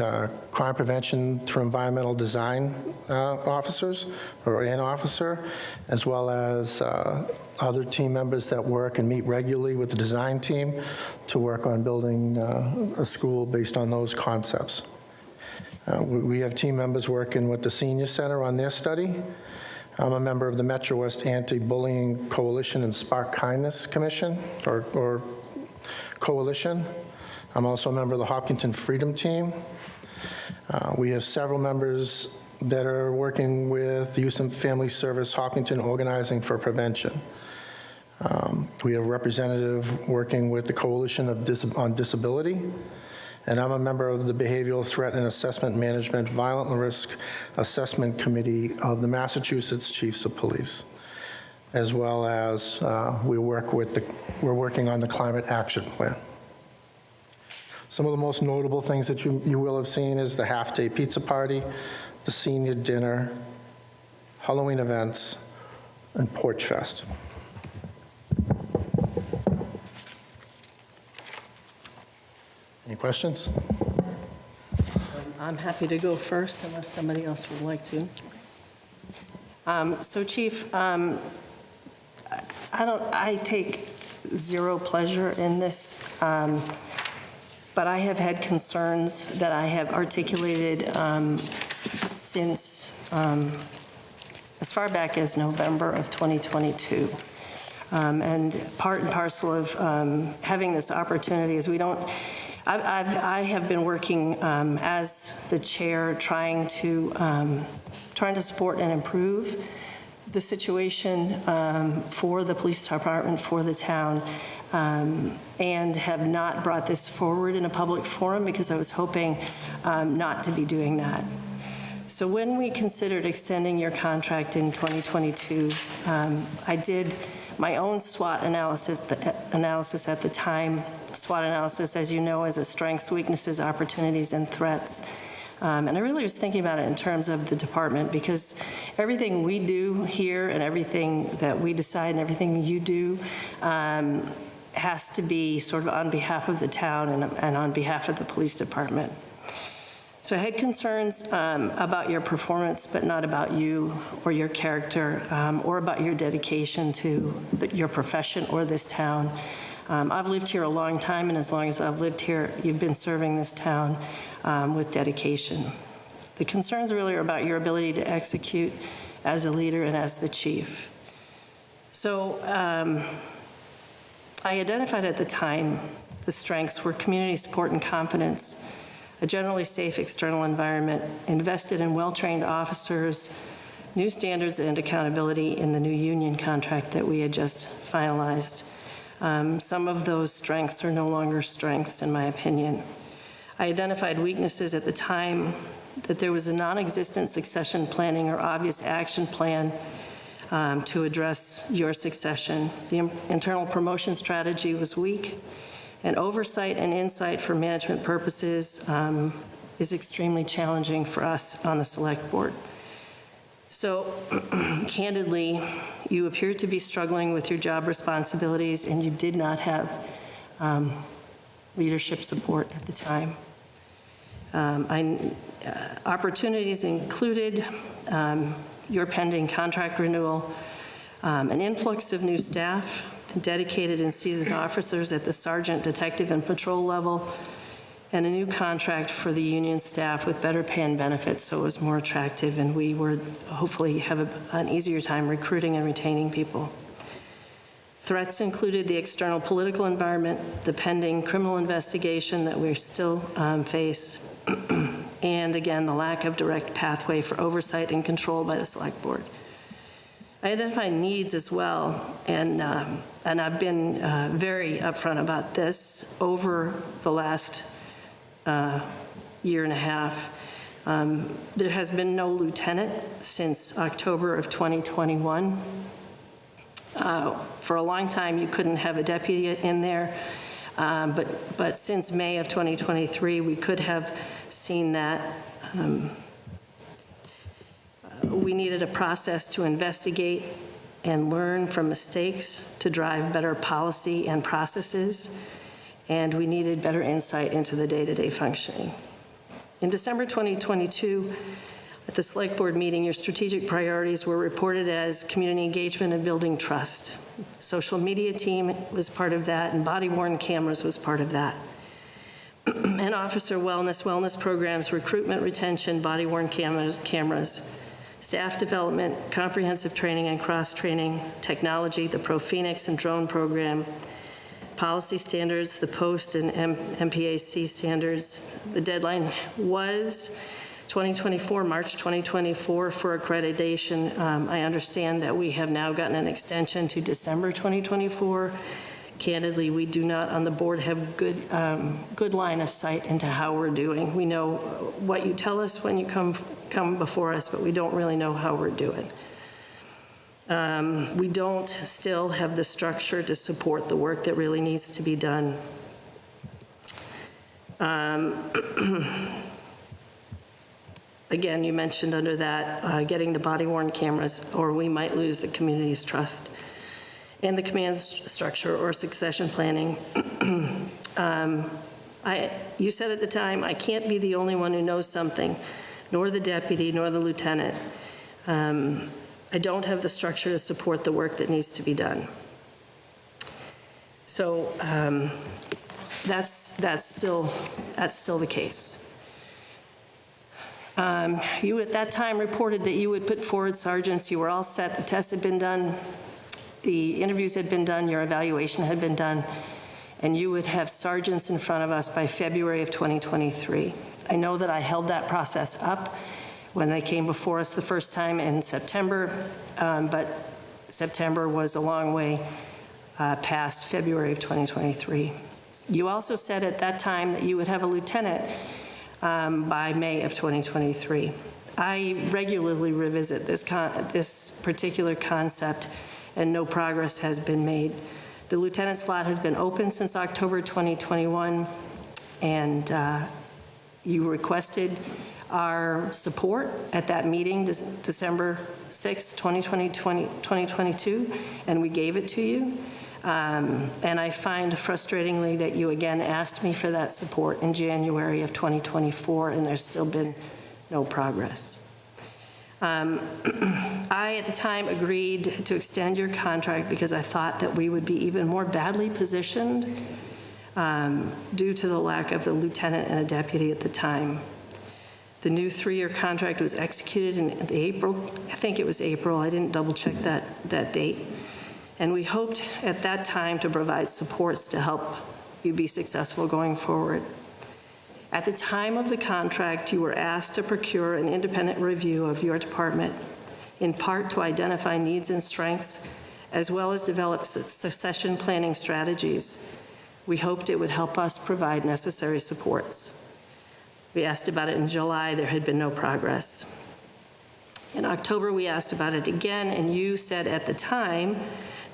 crime prevention through environmental design officers, or an officer, as well as other team members that work and meet regularly with the design team to work on building a school based on those concepts. We have team members working with the Senior Center on their study. I'm a member of the Metro West Anti-Bullying Coalition and Spark Kindness Commission, or Coalition. I'm also a member of the Hopkinton Freedom Team. We have several members that are working with the Youth and Family Service Hopkinton Organizing for Prevention. We have a representative working with the Coalition on Disability, and I'm a member of the Behavioral Threat and Assessment Management Violent Risk Assessment Committee of the Massachusetts Chiefs of Police, as well as we're working on the Climate Action Plan. Some of the most notable things that you will have seen is the half-day pizza party, the senior dinner, Halloween events, and Porch Fest. Any questions? I'm happy to go first unless somebody else would like to. So Chief, I take zero pleasure in this, but I have had concerns that I have articulated since as far back as November of 2022. And part and parcel of having this opportunity is I have been working as the chair trying to support and improve the situation for the police department, for the town, and have not brought this forward in a public forum because I was hoping not to be doing that. So when we considered extending your contract in 2022, I did my own SWOT analysis at the time. SWOT analysis, as you know, is a strengths, weaknesses, opportunities, and threats. And I really was thinking about it in terms of the department, because everything we do here and everything that we decide and everything you do has to be sort of on behalf of the town and on behalf of the police department. So I had concerns about your performance, but not about you or your character or about your dedication to your profession or this town. I've lived here a long time, and as long as I've lived here, you've been serving this town with dedication. The concerns really are about your ability to execute as a leader and as the chief. So I identified at the time the strengths were community support and confidence, a generally safe external environment, invested in well-trained officers, new standards and accountability in the new union contract that we had just finalized. Some of those strengths are no longer strengths, in my opinion. I identified weaknesses at the time, that there was a non-existent succession planning or obvious action plan to address your succession. The internal promotion strategy was weak, and oversight and insight for management purposes is extremely challenging for us on the select board. So, candidly, you appear to be struggling with your job responsibilities, and you did not have leadership support at the time. Opportunities included your pending contract renewal, an influx of new staff, dedicated and seasoned officers at the sergeant, detective, and patrol level, and a new contract for the union staff with better pay and benefits, so it was more attractive, and we would hopefully have an easier time recruiting and retaining people. Threats included the external political environment, the pending criminal investigation that we still face, and again, the lack of direct pathway for oversight and control by the Select Board. I identified needs as well, and I've been very upfront about this over the last year and a half. There has been no lieutenant since October of 2021. For a long time, you couldn't have a deputy in there, but since May of 2023, we could have seen that. We needed a process to investigate and learn from mistakes to drive better policy and processes, and we needed better insight into the day-to-day functioning. In December 2022, at the Select Board meeting, your strategic priorities were reported as community engagement and building trust. Social media team was part of that, and body-worn cameras was part of that. And officer wellness programs, recruitment, retention, body-worn cameras, staff development, comprehensive training and cross-training, technology, the Pro Phoenix and drone program, policy standards, the post and MPAC standards. The deadline was 2024, March 2024 for accreditation. I understand that we have now gotten an extension to December 2024. Candidly, we do not on the board have good line of sight into how we're doing. We know what you tell us when you come before us, but we don't really know how we're doing. We don't still have the structure to support the work that really needs to be done. Again, you mentioned under that getting the body-worn cameras, or we might lose the community's trust, and the command structure or succession planning. You said at the time, I can't be the only one who knows something, nor the deputy, nor the lieutenant. I don't have the structure to support the work that needs to be done. So that's still the case. You at that time reported that you would put forward sergeants. You were all set. The tests had been done. The interviews had been done. Your evaluation had been done. And you would have sergeants in front of us by February of 2023. I know that I held that process up when they came before us the first time in September, but September was a long way past February of 2023. You also said at that time that you would have a lieutenant by May of 2023. I regularly revisit this particular concept, and no progress has been made. The lieutenant slot has been open since October 2021, and you requested our support at that meeting, December 6, 2022, and we gave it to you. And I find frustratingly that you again asked me for that support in January of 2024, and there's still been no progress. I, at the time, agreed to extend your contract because I thought that we would be even more badly positioned due to the lack of the lieutenant and a deputy at the time. The new 3-year contract was executed in April. I think it was April. I didn't double check that date. And we hoped at that time to provide supports to help you be successful going forward. At the time of the contract, you were asked to procure an independent review of your department, in part to identify needs and strengths, as well as develop succession planning strategies. We hoped it would help us provide necessary supports. We asked about it in July. There had been no progress. In October, we asked about it again, and you said at the time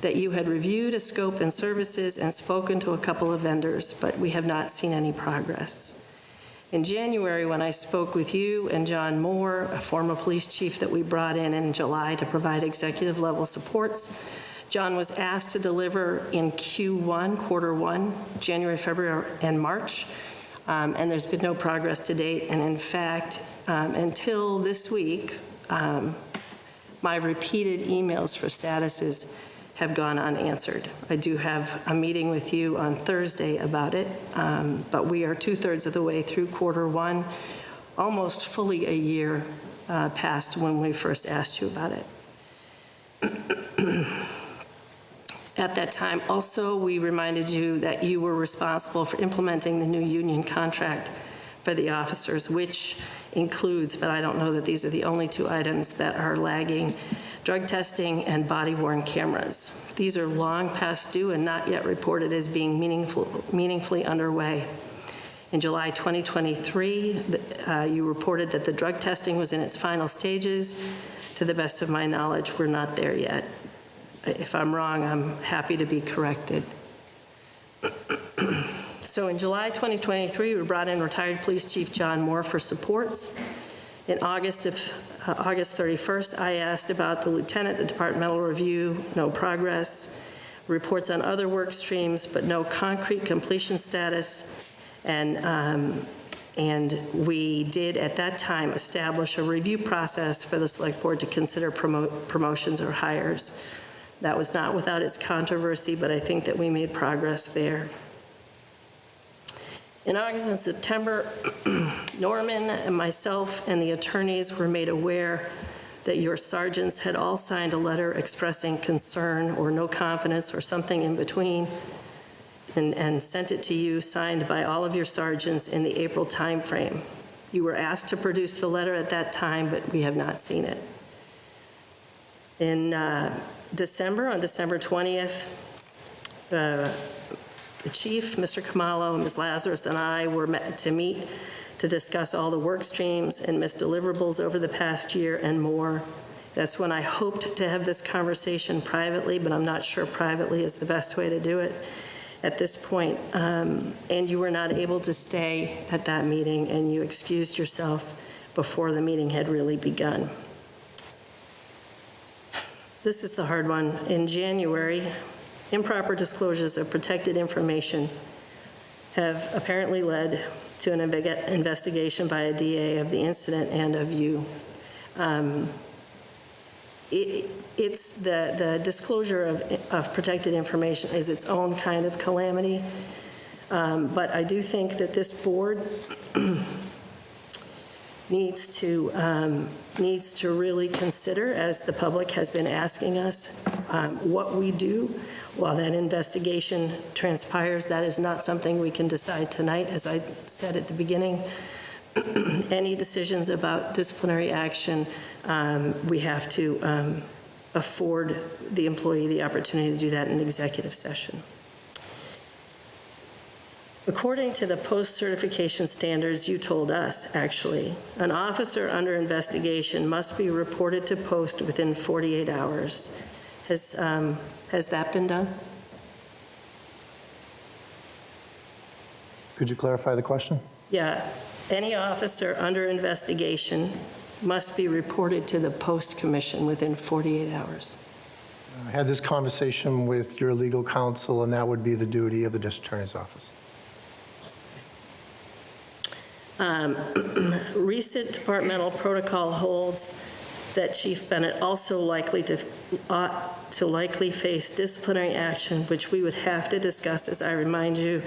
that you had reviewed a scope and services and spoken to a couple of vendors, but we have not seen any progress. In January, when I spoke with you and John Moore, a former police chief that we brought in July to provide executive level supports, John was asked to deliver in Q1, quarter one, January, February, and March, and there's been no progress to date. And in fact, until this week, my repeated emails for statuses have gone unanswered. I do have a meeting with you on Thursday about it, but we are 2/3 of the way through quarter one, almost fully a year past when we first asked you about it. At that time, also, we reminded you that you were responsible for implementing the new union contract for the officers, which includes, but I don't know that these are the only two items that are lagging, drug testing and body-worn cameras. These are long past due and not yet reported as being meaningfully underway. In July 2023, you reported that the drug testing was in its final stages. To the best of my knowledge, we're not there yet. If I'm wrong, I'm happy to be corrected. So in July 2023, we brought in retired Police Chief John Moore for supports. In August 31st, I asked about the lieutenant, the departmental review, no progress. Reports on other work streams, but no concrete completion status. And we did at that time establish a review process for the select board to consider promotions or hires. That was not without its controversy, but I think that we made progress there. In August and September, Norman and myself and the attorneys were made aware that your sergeants had all signed a letter expressing concern or no confidence or something in between, and sent it to you, signed by all of your sergeants in the April timeframe. You were asked to produce the letter at that time, but we have not seen it. In December, on December 20th, the chief, Mr. Kamalo, Ms. Lazarus, and I were met to meet to discuss all the work streams and missed deliverables over the past year and more. That's when I hoped to have this conversation privately, but I'm not sure privately is the best way to do it at this point. And you were not able to stay at that meeting, and you excused yourself before the meeting had really begun. This is the hard one. In January, improper disclosures of protected information have apparently led to an investigation by a DA of the incident and of you. It's the disclosure of protected information is its own kind of calamity, but I do think that this board needs to really consider, as the public has been asking us, what we do while that investigation transpires. That is not something we can decide tonight, as I said at the beginning. Any decisions about disciplinary action, we have to afford the employee the opportunity to do that in executive session. According to the post-certification standards you told us, actually, an officer under investigation must be reported to post within 48 hours. Has that been done? Could you clarify the question? Yeah. Any officer under investigation must be reported to the post commission within 48 hours. I had this conversation with your legal counsel, and that would be the duty of the district attorney's office. Recent departmental protocol holds that Chief Bennett also ought to likely face disciplinary action, which we would have to discuss, as I remind you,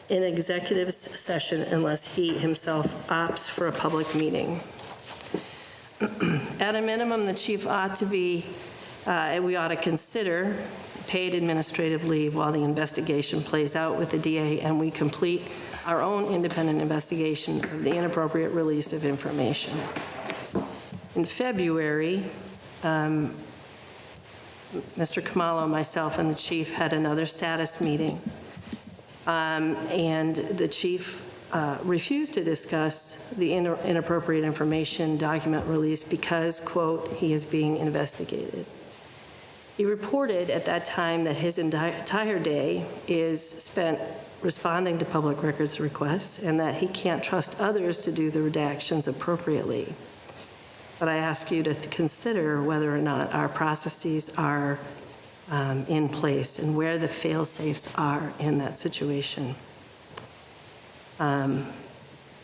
in executive session unless he himself opts for a public meeting. At a minimum, the chief ought to be, we ought to consider paid administrative leave while the investigation plays out with the DA and we complete our own independent investigation of the inappropriate release of information. In February, Mr. Kamalo, myself, and the chief had another status meeting. And the chief refused to discuss the inappropriate information document release because, quote, he is being investigated. He reported at that time that his entire day is spent responding to public records requests and that he can't trust others to do the redactions appropriately. But I ask you to consider whether or not our processes are in place and where the fail-safes are in that situation.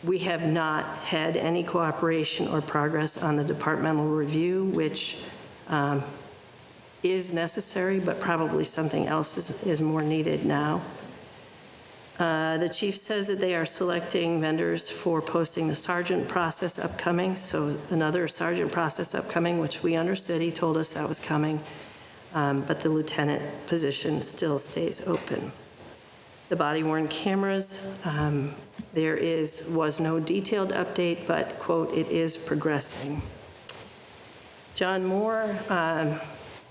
We have not had any cooperation or progress on the departmental review, which is necessary, but probably something else is more needed now. The chief says that they are selecting vendors for posting the sergeant process upcoming, so another sergeant process upcoming, which we understood. He told us that was coming. but the lieutenant position still stays open. The body-worn cameras, there was no detailed update, but, quote, "it is progressing." John Moore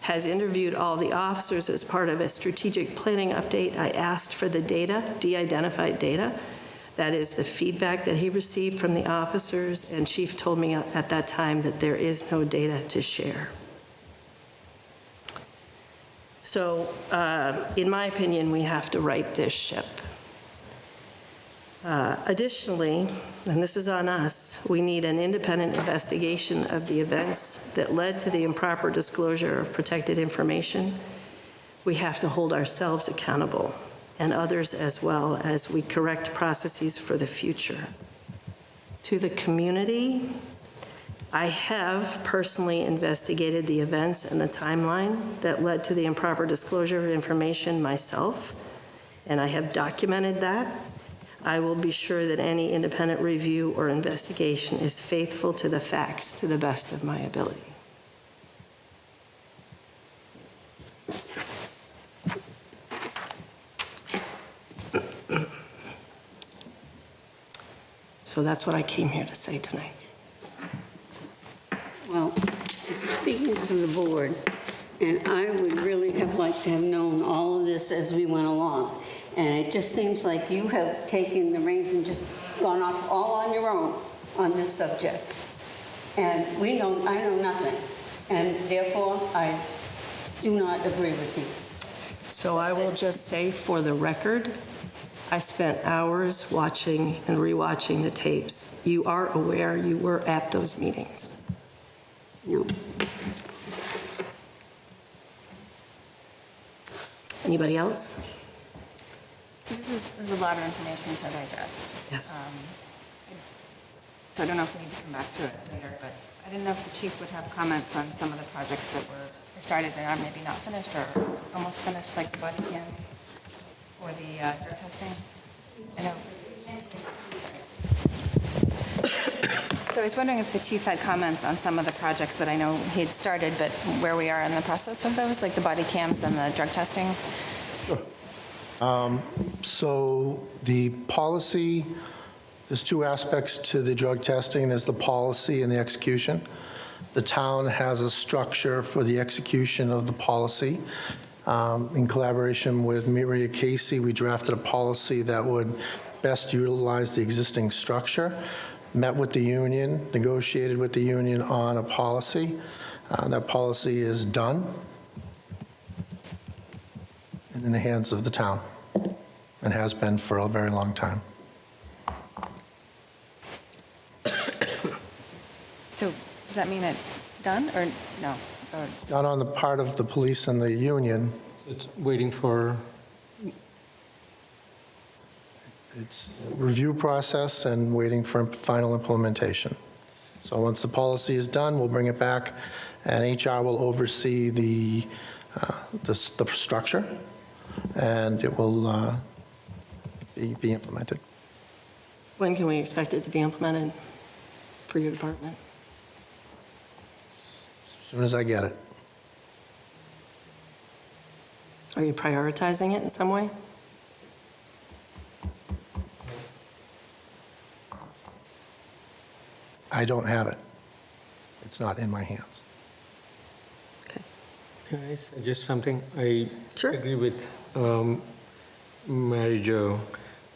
has interviewed all the officers as part of a strategic planning update. I asked for the data, de-identified data. That is the feedback that he received from the officers, and Chief told me at that time that there is no data to share. So, in my opinion, we have to right this ship. Additionally, and this is on us, we need an independent investigation of the events that led to the improper disclosure of protected information. We have to hold ourselves accountable, and others as well, as we correct processes for the future. To the community, I have personally investigated the events and the timeline that led to the improper disclosure of information myself, and I have documented that. I will be sure that any independent review or investigation is faithful to the facts to the best of my ability. So that's what I came here to say tonight. Well, speaking to the board, and I would really have liked to have known all of this as we went along. And it just seems like you have taken the reins and just gone off all on your own on this subject. And I know nothing. And therefore, I do not agree with you. So I will just say for the record, I spent hours watching and rewatching the tapes. You are aware you were at those meetings. No. Anybody else? So this is a lot of information to digest. Yes. So I don't know if we need to come back to it later, but I didn't know if the chief would have comments on some of the projects that were started and are maybe not finished or almost finished, like the body cams or the drug testing. I know. Sorry. So I was wondering if the chief had comments on some of the projects that I know he had started, but where we are in the process of those, like the body cams and the drug testing. So the policy, there's two aspects to the drug testing. There's the policy and the execution. The town has a structure for the execution of the policy. In collaboration with Maria Casey, we drafted a policy that would best utilize the existing structure, met with the union, negotiated with the union on a policy. That policy is done and in the hands of the town and has been for a very long time. So does that mean it's done or no? Or It's done on the part of the police and the union. It's waiting for, It's review process and waiting for final implementation. So once the policy is done, we'll bring it back, and HR will oversee the structure, and it will be implemented. When can we expect it to be implemented for your department? As soon as I get it. Are you prioritizing it in some way? I don't have it. It's not in my hands. can I suggest something? I agree with Mary Jo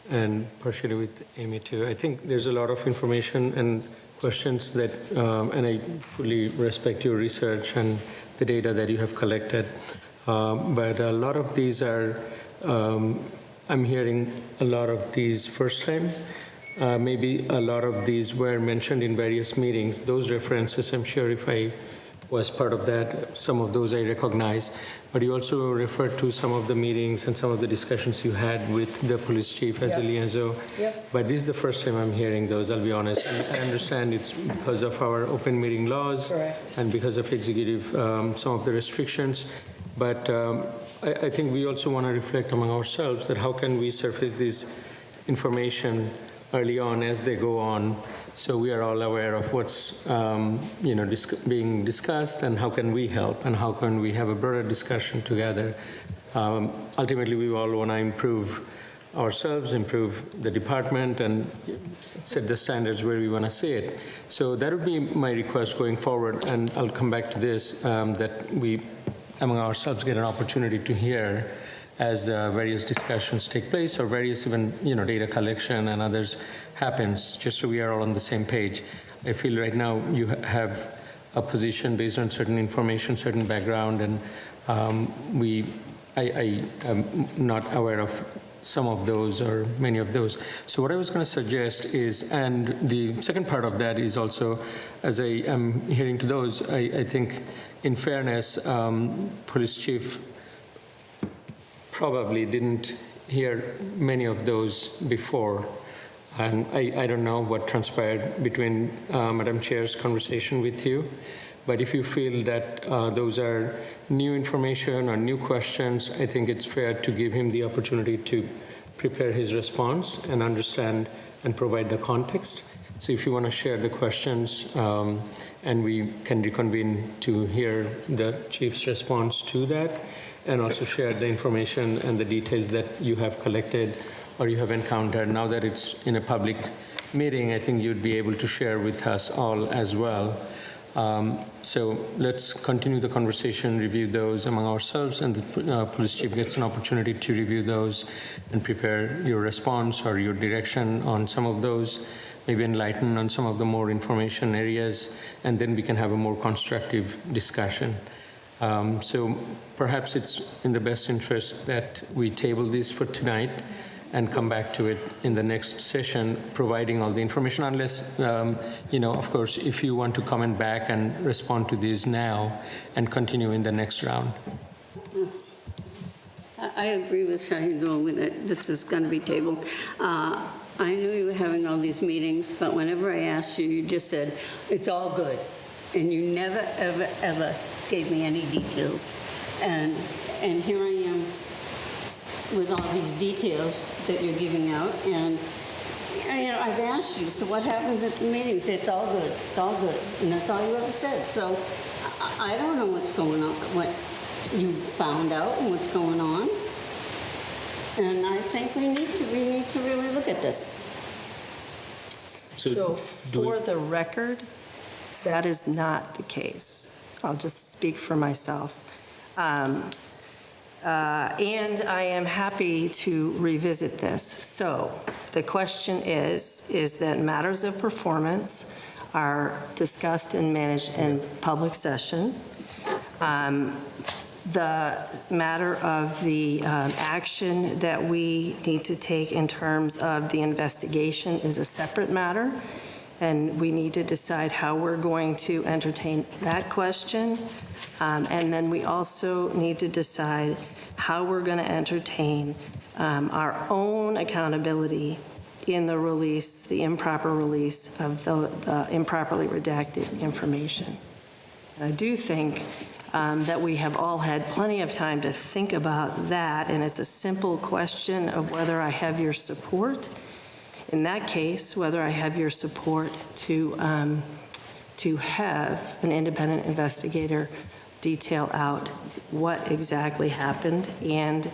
and partially with Amy too. I think there's a lot of information and questions that, and I fully respect your research and the data that you have collected. But a lot of these are, I'm hearing a lot of these first time. Maybe a lot of these were mentioned in various meetings. Those references, I'm sure if I was part of that, some of those I recognize. But you also referred to some of the meetings and some of the discussions you had with the police chief as a liaison. But this is the first time I'm hearing those, I'll be honest. And I understand it's because of our open meeting laws and because of executive, some of the restrictions. But I think we also want to reflect among ourselves that how can we surface this information early on as they go on, so we are all aware of what's being discussed and how can we help and how can we have a broader discussion together. Ultimately, we all want to improve ourselves, improve the department, and set the standards where we want to see it. So that would be my request going forward, and I'll come back to this, that we, among ourselves, get an opportunity to hear as various discussions take place, or various even, data collection and others happens, just so we are all on the same page. I feel right now you have a position based on certain information, certain background, and I am not aware of some of those or many of those. So what I was going to suggest is, and the second part of that is also, as I am hearing to those, I think in fairness, Police Chief probably didn't hear many of those before. And I don't know what transpired between Madam Chair's conversation with you, but if you feel that those are new information or new questions, I think it's fair to give him the opportunity to prepare his response and understand and provide the context. So if you want to share the questions, and we can reconvene to hear the Chief's response to that, and also share the information and the details that you have collected or you have encountered. Now that it's in a public meeting, I think you'd be able to share with us all as well. So let's continue the conversation, review those among ourselves, and the Police Chief gets an opportunity to review those and prepare your response or your direction on some of those, maybe enlighten on some of the more information areas, and then we can have a more constructive discussion. So perhaps it's in the best interest that we table this for tonight and come back to it in the next session, providing all the information, unless, of course, if you want to comment back and respond to these now and continue in the next round. I agree with Shahidul with it. This is going to be tabled. I knew you were having all these meetings, but whenever I asked you, you just said, it's all good. And you never, ever, ever gave me any details. And here I am with all these details that you're giving out. And, I've asked you, so what happens at the meeting? You say, it's all good, it's all good. And that's all you ever said. So I don't know what's going on, what you found out and what's going on. And I think we need to really look at this. So for the record, that is not the case. I'll just speak for myself. And I am happy to revisit this. So the question is that matters of performance are discussed and managed in public session. The matter of the action that we need to take in terms of the investigation is a separate matter, and we need to decide how we're going to entertain that question. And then we also need to decide how we're going to entertain our own accountability in the release, the improper release of the improperly redacted information. And I do think that we have all had plenty of time to think about that, and it's a simple question of whether I have your support. In that case, whether I have your support to have an independent investigator detail out what exactly happened and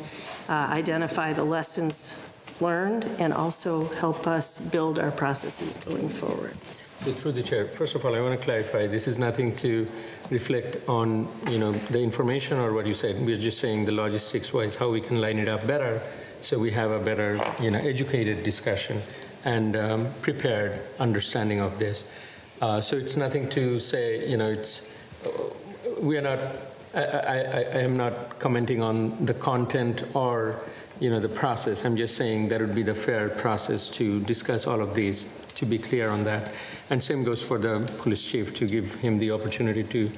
identify the lessons learned and also help us build our processes going forward. So through the chair, first of all, I want to clarify, this is nothing to reflect on, the information or what you said. We're just saying the logistics-wise, how we can line it up better so we have a better, educated discussion and prepared understanding of this. So it's nothing to say, we are not, I am not commenting on the content or, the process. I'm just saying that would be the fair process to discuss all of these, to be clear on that. And same goes for the police chief, to give him the opportunity to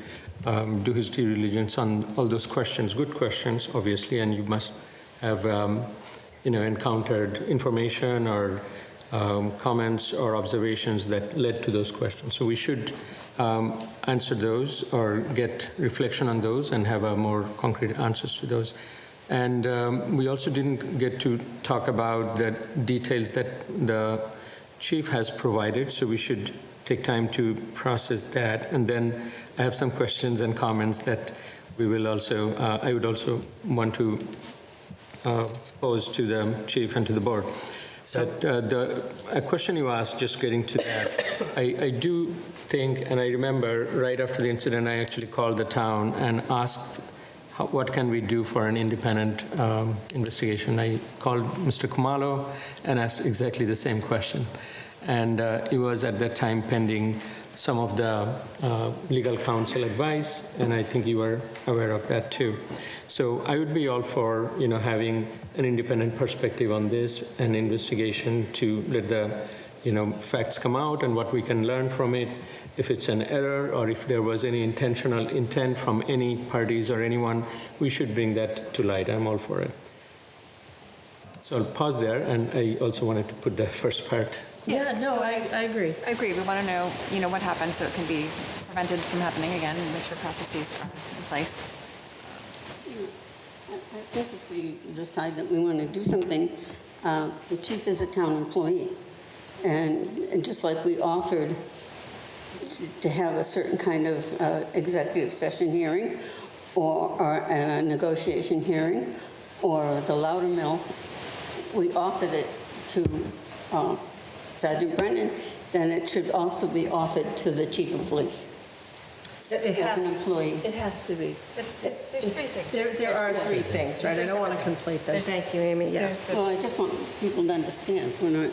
do his due diligence on all those questions, good questions, obviously, and you must have, encountered information or comments or observations that led to those questions. So we should answer those or get reflection on those and have a more concrete answers to those. And we also didn't get to talk about the details that the chief has provided, so we should take time to process that. And then I have some questions and comments that we will also, I would also want to pose to the chief and to the board. But a question you asked, just getting to that, I do think, and I remember right after the incident, I actually called the town and asked, what can we do for an independent investigation? I called Mr. Kumalo and asked exactly the same question. And it was at that time pending some of the legal counsel advice, and I think you were aware of that too. So I would be all for, having an independent perspective on this, an investigation to let the, facts come out and what we can learn from it. If it's an error or if there was any intentional intent from any parties or anyone, we should bring that to light. I'm all for it. So I'll pause there, and I also wanted to put the first part. Yeah, no, I agree. I agree. We want to know, what happened so it can be prevented from happening again and make sure processes are in place. I think if we decide that we want to do something, the chief is a town employee. And just like we offered to have a certain kind of executive session hearing or a negotiation hearing or the Loudermill, we offered it to Sergeant Brennan, then it should also be offered to the chief of police as an employee. It has to be. But there's three things. There are three things, right? I don't want to conflate them. Thank you, Amy. Yeah. Well, I just want people to understand, we're not,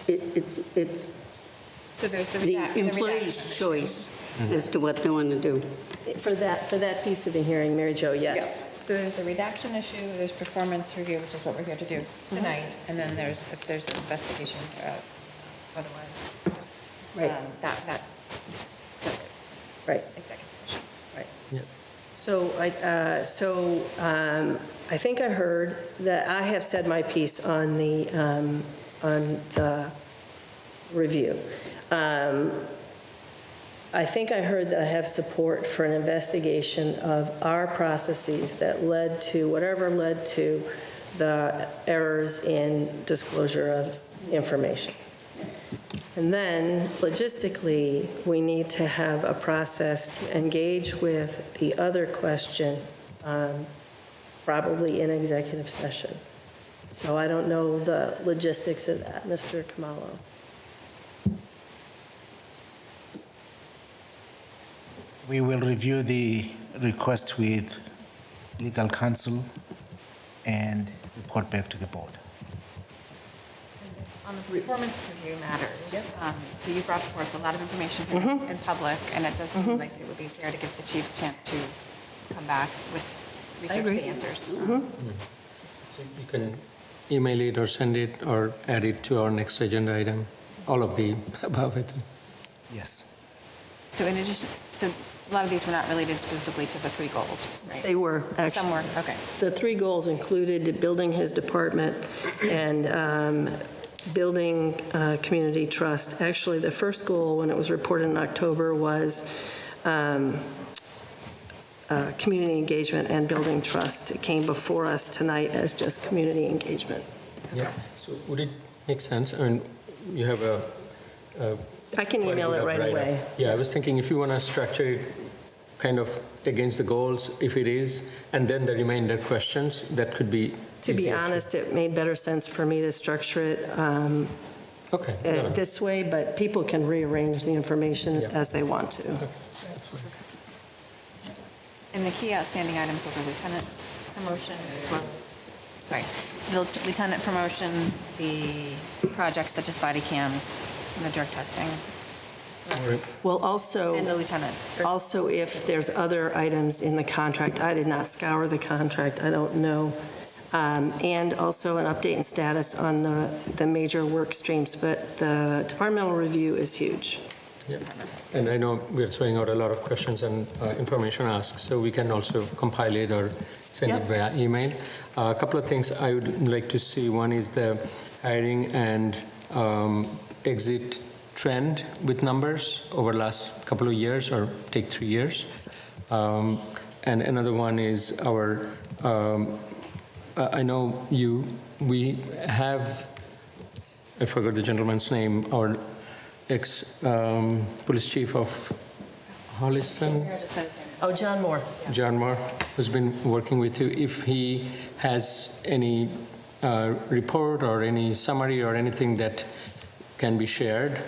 it's So there's the employee's choice as to what they want to do. For that piece of the hearing, Mary Jo, yes. So there's the redaction issue, there's performance review, which is what we're here to do tonight, and then if there's an investigation otherwise. Right. That's separate. Right. Executive session. Right. Yeah. So I think I heard that I have said my piece on the review. I think I heard that I have support for an investigation of our processes that led to the errors in disclosure of information. And then logistically, we need to have a process to engage with the other question, probably in executive session. So I don't know the logistics of that, Mr. Kamalo. We will review the request with legal counsel and report back to the board. On the performance review matters, so you brought forth a lot of information in public, and it does seem like it would be fair to give the chief a chance to come back with research the answers. So you can email it or send it or add it to our next agenda item, all of the above, I think. Yes. So in addition, a lot of these were not related specifically to the three goals, right? They were, actually. Some were, okay. The three goals included building his department and building community trust. Actually, the first goal, when it was reported in October, was community engagement and building trust. It came before us tonight as just community engagement. Yeah. So would it make sense? I mean, you have I can email it right away. Yeah, I was thinking if you want to structure it kind of against the goals, if it is, and then the remainder questions, that could be To be easier honest, it made better sense for me to structure it this way, but people can rearrange the information as they want to. And the key outstanding items are the lieutenant promotion as well. Sorry, the lieutenant promotion, the projects such as body cams, and the drug testing. Well, also, And the lieutenant. Also, if there's other items in the contract, I did not scour the contract, I don't know. And also an update and status on the major work streams, but the departmental review is huge. Yeah. And I know we're throwing out a lot of questions and information asked, so we can also compile it or send it via email. A couple of things I would like to see. One is the hiring and exit trend with numbers over the last couple of years, or take 3 years. And another one is our, I know we have I forgot the gentleman's name, our ex-police chief of Holliston, Oh, John Moore. John Moore, who's been working with you, if he has any report or any summary or anything that can be shared.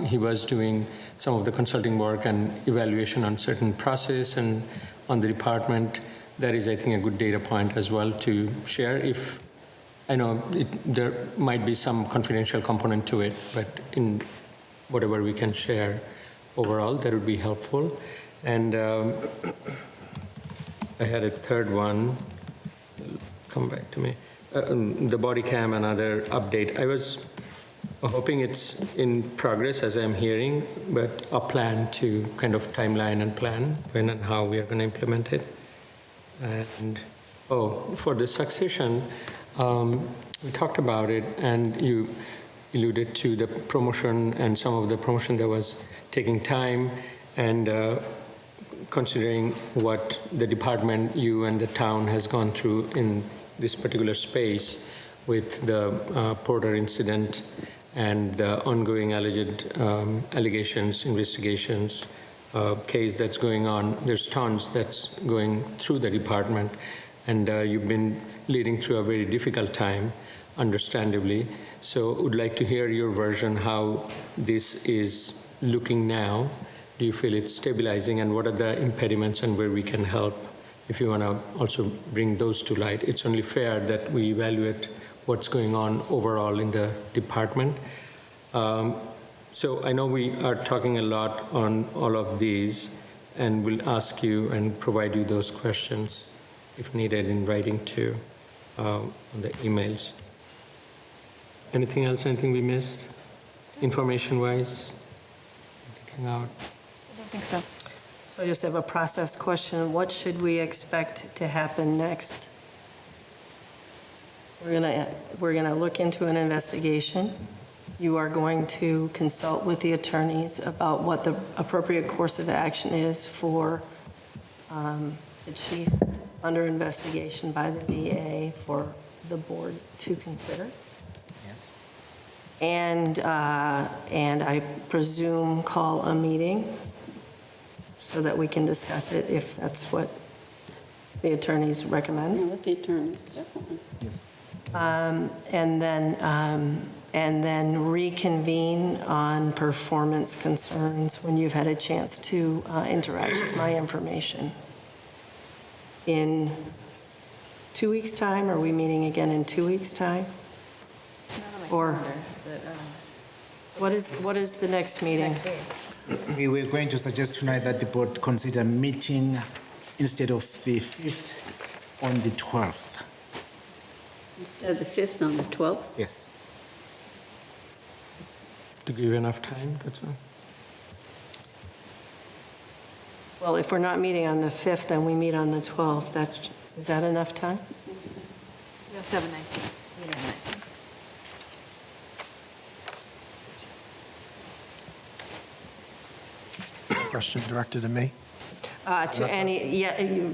He was doing some of the consulting work and evaluation on certain process and on the department. That is, I think, a good data point as well to share. If I know there might be some confidential component to it, but in whatever we can share overall, that would be helpful. And I had a third one. Come back to me. The body cam, another update. I was hoping it's in progress as I'm hearing, but a plan to kind of timeline and plan when and how we are going to implement it. And for the succession, we talked about it, and you alluded to the promotion and some of the promotion that was taking time, and considering what the department, you and the town has gone through in this particular space with the Porter incident and the ongoing alleged allegations, investigations, case that's going on. There's tons that's going through the department, and you've been leading through a very difficult time, understandably. So would like to hear your version, how this is looking now. Do you feel it's stabilizing, and what are the impediments and where we can help? If you want to also bring those to light, it's only fair that we evaluate what's going on overall in the department. So I know we are talking a lot on all of these, and we'll ask you and provide you those questions if needed in writing too, on the emails. Anything else, anything we missed, information-wise? Thinking out. I don't think so. So I just have a process question. What should we expect to happen next? We're gonna look into an investigation. You are going to consult with the attorneys about what the appropriate course of action is for the chief under investigation by the VA for the board to consider. Yes. And I presume call a meeting so that we can discuss it if that's what the attorneys recommend. Yeah, with the attorneys, definitely. Yes. And then reconvene on performance concerns when you've had a chance to interact with my information. In 2 weeks' time, are we meeting again in 2 weeks' time? Or what is the next meeting? We were going to suggest tonight that the board consider meeting instead of the 5th on the 12th. Instead of the 5th on the 12th? Yes. To give you enough time, that's all. Well, if we're not meeting on the 5th, then we meet on the 12th. Is that enough time? Yeah, 7/19. Meeting on 19. Question directed to me.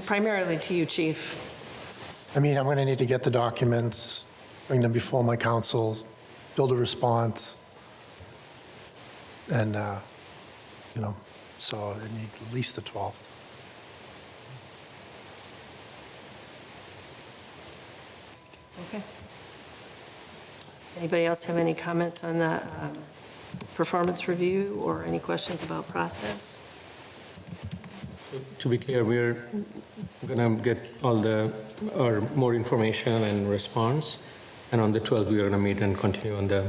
Primarily to you, Chief. I mean, I'm going to need to get the documents, bring them before my council, build a response, and, so I need at least the 12th. Okay. Anybody else have any comments on the performance review or any questions about process? To be clear, we're going to get more information and response, and on the 12th, we are going to meet and continue on the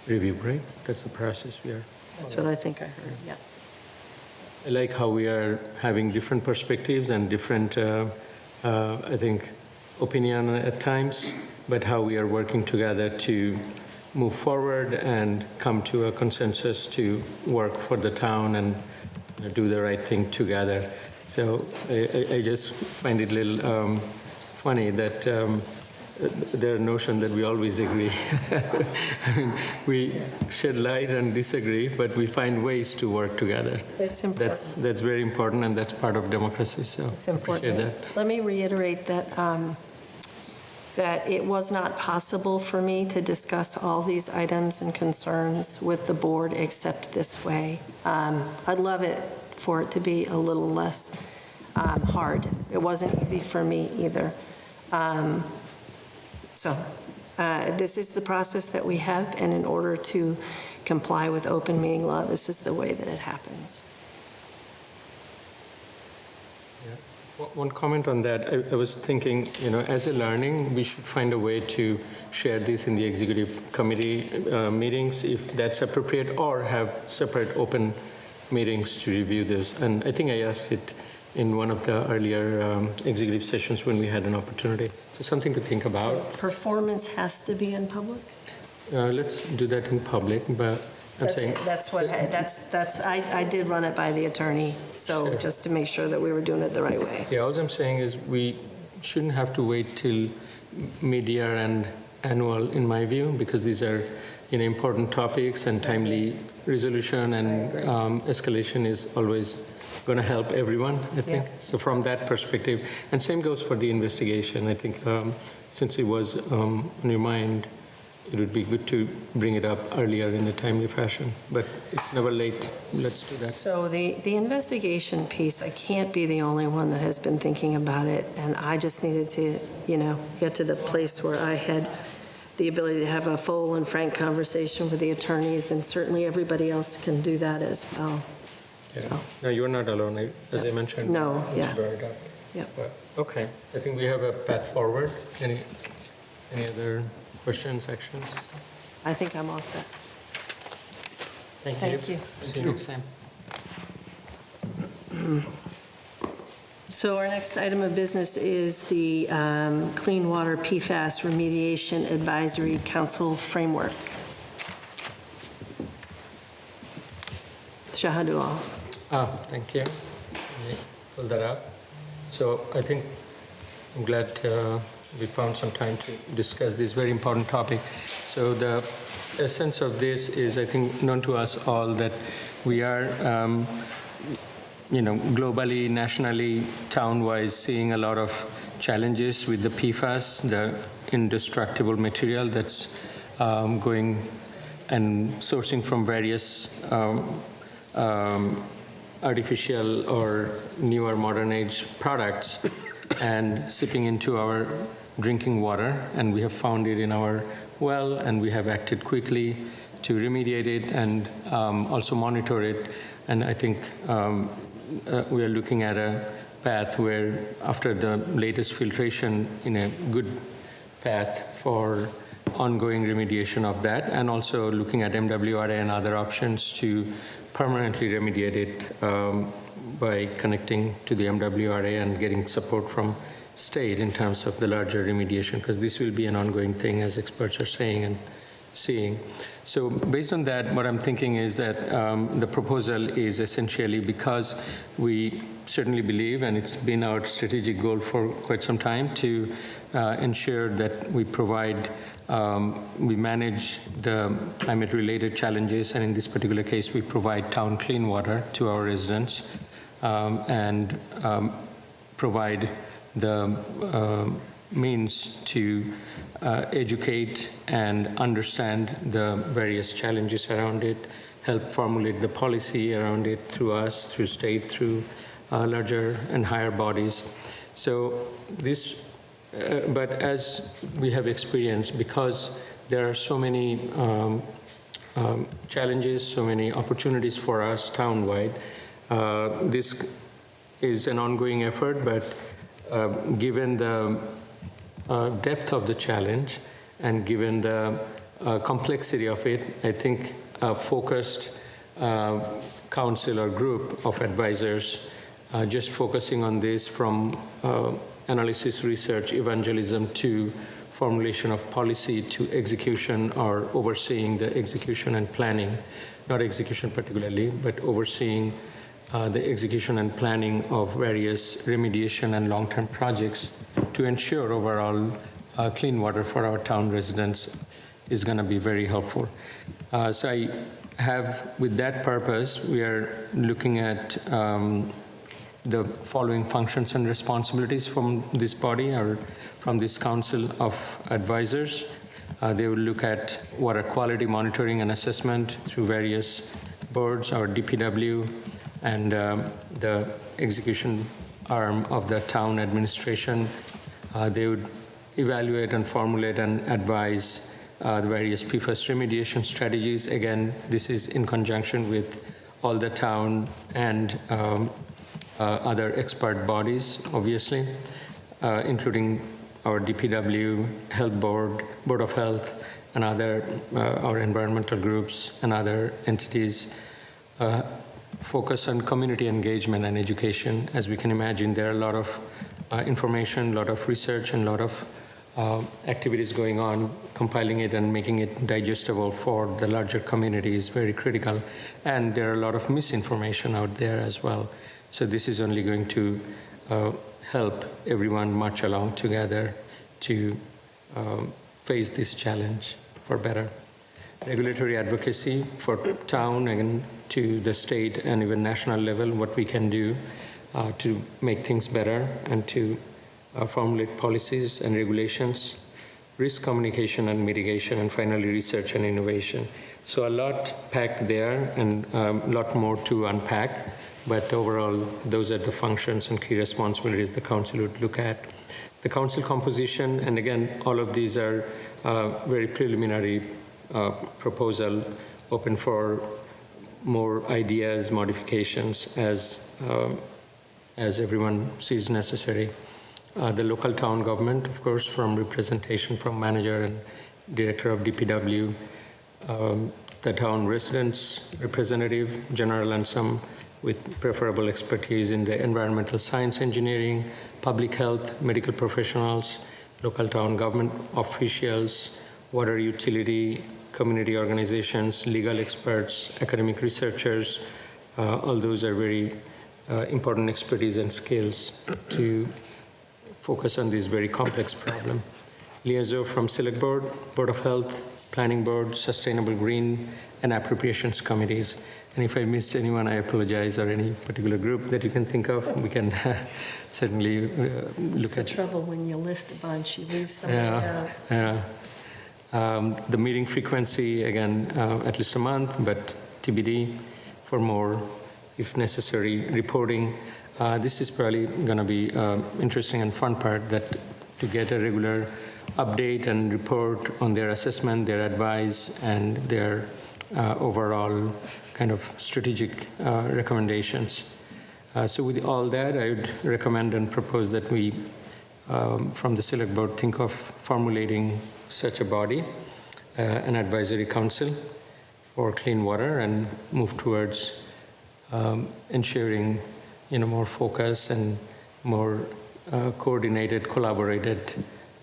review, right? That's the process we are. That's what I think I heard, yeah. I like how we are having different perspectives and different, I think, opinion at times, but how we are working together to move forward and come to a consensus to work for the town and do the right thing together. So I just find it a little funny that their notion that we always agree. I mean, we shed light and disagree, but we find ways to work together. It's important. That's very important, and that's part of democracy, so It's important. appreciate that. Let me reiterate that that it was not possible for me to discuss all these items and concerns with the board except this way. I'd love it for it to be a little less hard. It wasn't easy for me either. This is the process that we have, and in order to comply with open meeting law, this is the way that it happens. One comment on that, I was thinking, as a learning, we should find a way to share this in the executive committee meetings, if that's appropriate, or have separate open meetings to review this. And I think I asked it in one of the earlier executive sessions when we had an opportunity. So something to think about. Performance has to be in public? Let's do that in public, but I'm saying. I did run it by the attorney, so Sure. just to make sure that we were doing it the right way. Yeah, all I'm saying is we shouldn't have to wait till mid-year and annual, in my view, because these are important topics, and timely resolution and escalation is always going to help everyone, I think. Yeah. So from that perspective, and same goes for the investigation. I think since it was on your mind, it would be good to bring it up earlier in a timely fashion, but it's never late. Let's do that. So the investigation piece, I can't be the only one that has been thinking about it, and I just needed to, get to the place where I had the ability to have a full and frank conversation with the attorneys, and certainly everybody else can do that as well. Yeah. So. No, you're not alone, as I mentioned. No, yeah. Brought it up. Yeah. But, okay, I think we have a path forward. Any other questions, actions? I think I'm all set. Thank you. See you next time. So our next item of business is the Clean Water PFAS Remediation Advisory Council Framework. Shahadul. Thank you. Let me pull that up. So I think I'm glad we found some time to discuss this very important topic. So the essence of this is, I think, known to us all that we are, globally, nationally, town-wise, seeing a lot of challenges with the PFAS, the indestructible material that's going and sourcing from various artificial or newer modern age products and seeping into our drinking water. And we have found it in our well, and we have acted quickly to remediate it and also monitor it. And I think we are looking at a path where, after the latest filtration, in a good path for ongoing remediation of that, and also looking at MWRA and other options to permanently remediate it by connecting to the MWRA and getting support from state in terms of the larger remediation, because this will be an ongoing thing, as experts are saying and seeing. So based on that, what I'm thinking is that the proposal is essentially, because we certainly believe, and it's been our strategic goal for quite some time, to ensure that we provide, we manage the climate-related challenges, and in this particular case, we provide town clean water to our residents, and provide the means to educate and understand the various challenges around it, help formulate the policy around it through us, through state, through larger and higher bodies. So this, but as we have experienced, because there are so many challenges, so many opportunities for us townwide, this is an ongoing effort, but given the depth of the challenge and given the complexity of it, I think a focused council or group of advisors just focusing on this, from analysis, research, evangelism, to formulation of policy, to execution or overseeing the execution and planning, not execution particularly, but overseeing the execution and planning of various remediation and long-term projects to ensure overall clean water for our town residents is going to be very helpful. So I have, with that purpose, we are looking at the following functions and responsibilities from this body or from this council of advisors. They will look at water quality monitoring and assessment through various boards, our DPW, and the execution arm of the town administration. They would evaluate and formulate and advise the various PFAS remediation strategies. Again, this is in conjunction with all the town and other expert bodies, obviously, including our DPW, Health Board, Board of Health, and other our environmental groups and other entities. Focus on community engagement and education. As we can imagine, there are a lot of information, a lot of research, and a lot of activities going on. Compiling it and making it digestible for the larger community is very critical. And there are a lot of misinformation out there as well. So this is only going to help everyone march along together to face this challenge for better. Regulatory advocacy for town and to the state and even national level, what we can do to make things better and to formulate policies and regulations, risk communication and mitigation, and finally research and innovation. So a lot packed there and a lot more to unpack, but overall those are the functions and key responsibilities the council would look at. The council composition, and again all of these are very preliminary proposal, open for more ideas, modifications as everyone sees necessary. The local town government, of course, from representation from manager and director of DPW, the town residents representative, general and some with preferable expertise in the environmental science engineering, public health, medical professionals, local town government officials, water utility, community organizations, legal experts, academic researchers. All those are very important expertise and skills to focus on this very complex problem. Liaison from Select Board, Board of Health, Planning Board, Sustainable Green, and Appropriations Committees. And if I missed anyone, I apologize, or any particular group that you can think of, we can certainly look at. It's the trouble when you list a bunch, you leave somewhere out. Yeah. The meeting frequency, again, at least a month, but TBD for more, if necessary, reporting. This is probably going to be interesting and fun part, that to get a regular update and report on their assessment, their advice, and their overall kind of strategic recommendations. So with all that, I would recommend and propose that we, from the Select Board, think of formulating such a body, an advisory council for clean water, and move towards ensuring more focus and more coordinated, collaborated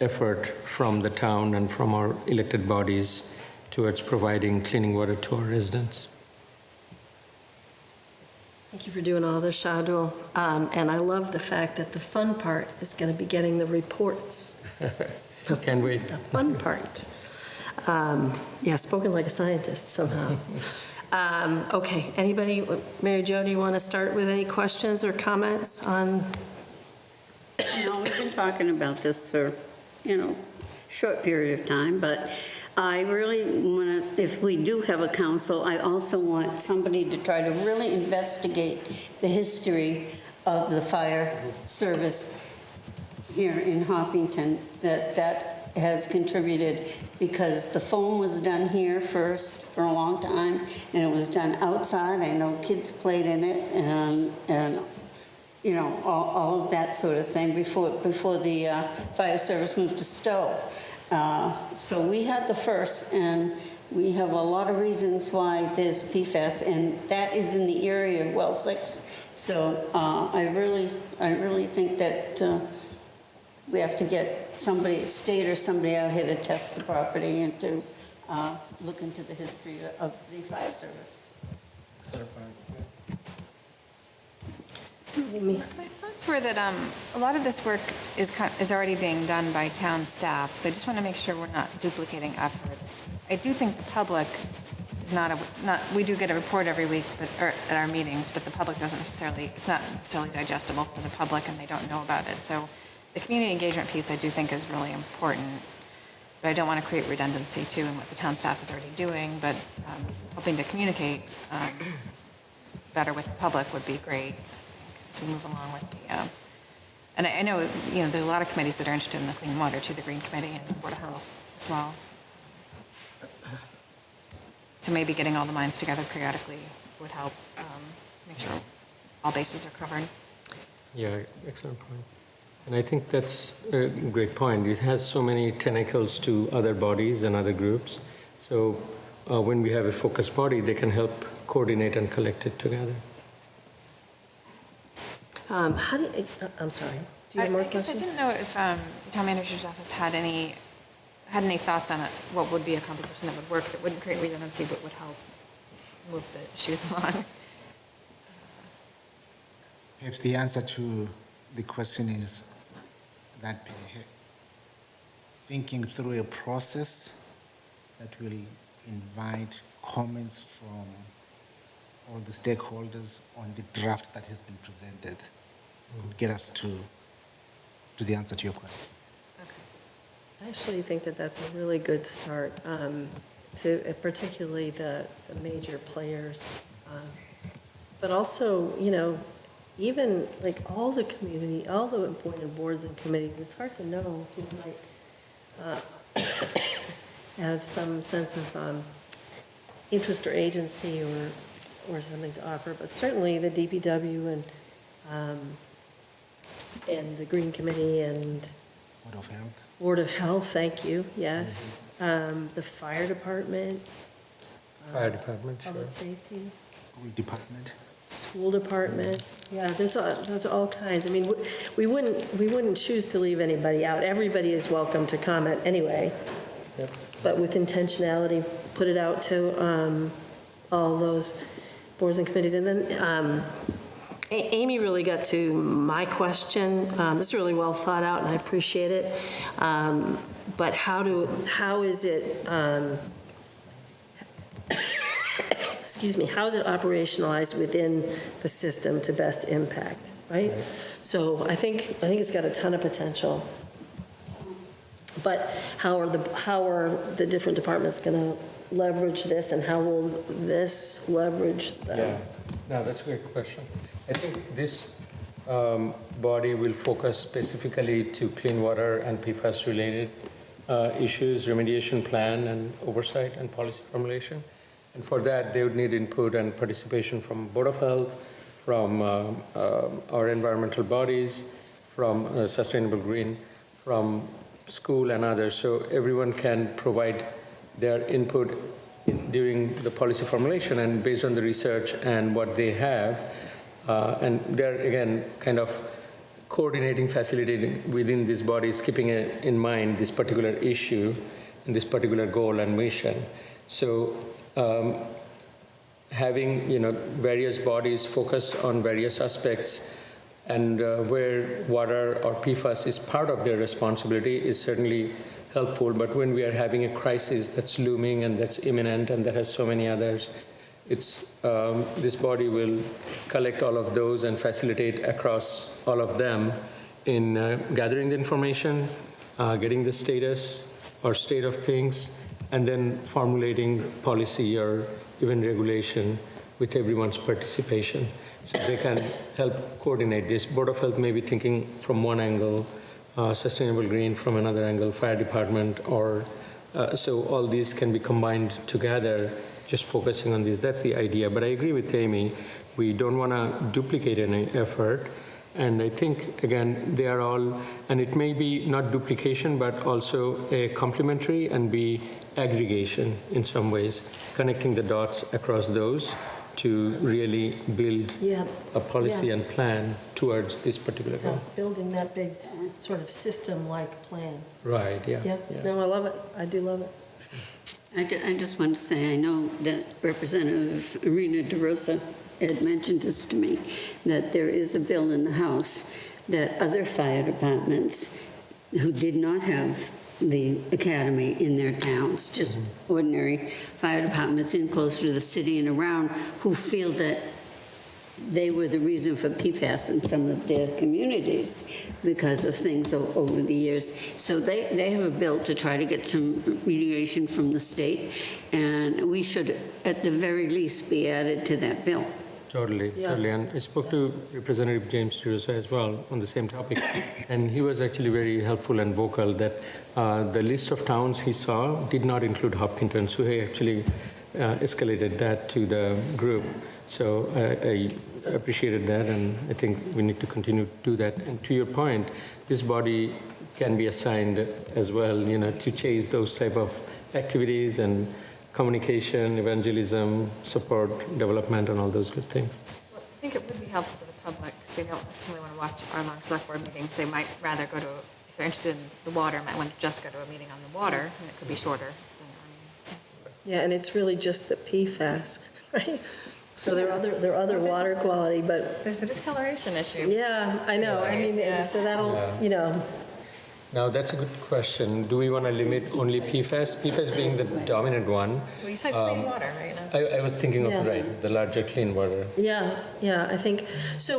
effort from the town and from our elected bodies towards providing clean water to our residents. Thank you for doing all this, Shadul. And I love the fact that the fun part is going to be getting the reports. Can't wait. The fun part. Yeah, spoken like a scientist somehow. Okay, anybody, Mary Jo, do you want to start with any questions or comments on? No, we've been talking about this for, short period of time, but I really want to, if we do have a council, I also want somebody to try to really investigate the history of the fire service here in Hopkinton that has contributed, because the foam was done here first for a long time, and it was done outside. I know kids played in it, and all of that sort of thing before the fire service moved to Stowe. So we had the first, and we have a lot of reasons why there's PFAS, and that is in the area of well 6. So I really think that we have to get somebody at state or somebody out here to test the property and to look into the history of the fire service. My thoughts were that a lot of this work is already being done by town staff, so I just want to make sure we're not duplicating efforts. I do think the public is not, we do get a report every week, or at our meetings, but the public doesn't necessarily, it's not necessarily digestible for the public, and they don't know about it. So the community engagement piece, I do think, is really important, but I don't want to create redundancy, too, in what the town staff is already doing, but helping to communicate better with the public would be great as we move along with the, and I know, there are a lot of committees that are interested in the clean water, too, the Green Committee and the Board of Health as well. So maybe getting all the minds together periodically would help make sure all bases are covered. Yeah, excellent point. And I think that's a great point. It has so many tentacles to other bodies and other groups. So when we have a focused body, they can help coordinate and collect it together. I'm sorry. Do you have more I guess I questions? didn't know if the town manager's office had any thoughts on it, what would be a composition that would work, that wouldn't create redundancy, but would help move the issues along. Perhaps the answer to the question is that thinking through a process that will invite comments from all the stakeholders on the draft that has been presented would get us to the answer to your question. I actually think that that's a really good start, particularly the major players. But also, even like all the community, all the appointed boards and committees, it's hard to know who might have some sense of interest or agency or something to offer. But certainly the DPW and the Green Committee and Board of Health. Board of Health, thank you, yes. The fire department. Fire department, sure. Public safety. School department. School department, yeah, there's all kinds. I mean, we wouldn't choose to leave anybody out. Everybody is welcome to comment anyway. Yep. But with intentionality, put it out to all those boards and committees. And then Amy really got to my question. This is really well thought out, and I appreciate it. But how is it, excuse me, how is it operationalized within the system to best impact, right? So I think it's got a ton of potential. But how are the different departments going to leverage this, and how will this leverage them? Yeah, no, that's a great question. I think this body will focus specifically to clean water and PFAS-related issues, remediation plan and oversight and policy formulation. And for that, they would need input and participation from Board of Health, from our environmental bodies, from Sustainable Green, from school and others. So everyone can provide their input during the policy formulation and based on the research and what they have. And they're, again, kind of coordinating, facilitating within these bodies, keeping in mind this particular issue and this particular goal and mission. So having, various bodies focused on various aspects and where water or PFAS is part of their responsibility is certainly helpful. But when we are having a crisis that's looming and that's imminent and that has so many others, this body will collect all of those and facilitate across all of them in gathering the information, getting the status or state of things, and then formulating policy or even regulation with everyone's participation. So they can help coordinate this. Board of Health may be thinking from one angle, Sustainable Green from another angle, fire department, or so all these can be combined together, just focusing on this. That's the idea. But I agree with Amy. We don't want to duplicate any effort. And I think, again, they are all, and it may be not duplication, but also a complementary and be aggregation in some ways, connecting the dots across those to really build a policy and plan towards this particular goal. Building that big sort of system-like plan. Right, yeah. No, I love it. I do love it. I just want to say, I know that Representative Irina DeRosa had mentioned this to me, that there is a bill in the House that other fire departments who did not have the academy in their towns, just ordinary fire departments in closer to the city and around who feel that they were the reason for PFAS in some of their communities because of things over the years. So they have a bill to try to get some mediation from the state, and we should, at the very least, be added to that bill. Totally, Yeah. totally. And I spoke to Representative James Tirosa as well on the same topic. And he was actually very helpful and vocal that the list of towns he saw did not include Hopkinton. So he actually escalated that to the group. So I appreciated that, and I think we need to continue to do that. And to your point, this body can be assigned as well, to chase those type of activities and communication, evangelism, support, development, and all those good things. Well, I think it would be helpful to the public, because they don't necessarily want to watch our long select board meetings. They might rather go to, if they're interested in the water, might want to just go to a meeting on the water, and it could be shorter than our meetings. Yeah, and it's really just the PFAS, right? So there are other water quality, but, There's the discoloration issue. yeah, I know. I mean, Yeah. so that'll, Now, that's a good question. Do we want to limit only PFAS? PFAS being the dominant one. Well, you said clean water, right? I was thinking of, Yeah. right, the larger clean water. Yeah, I think, so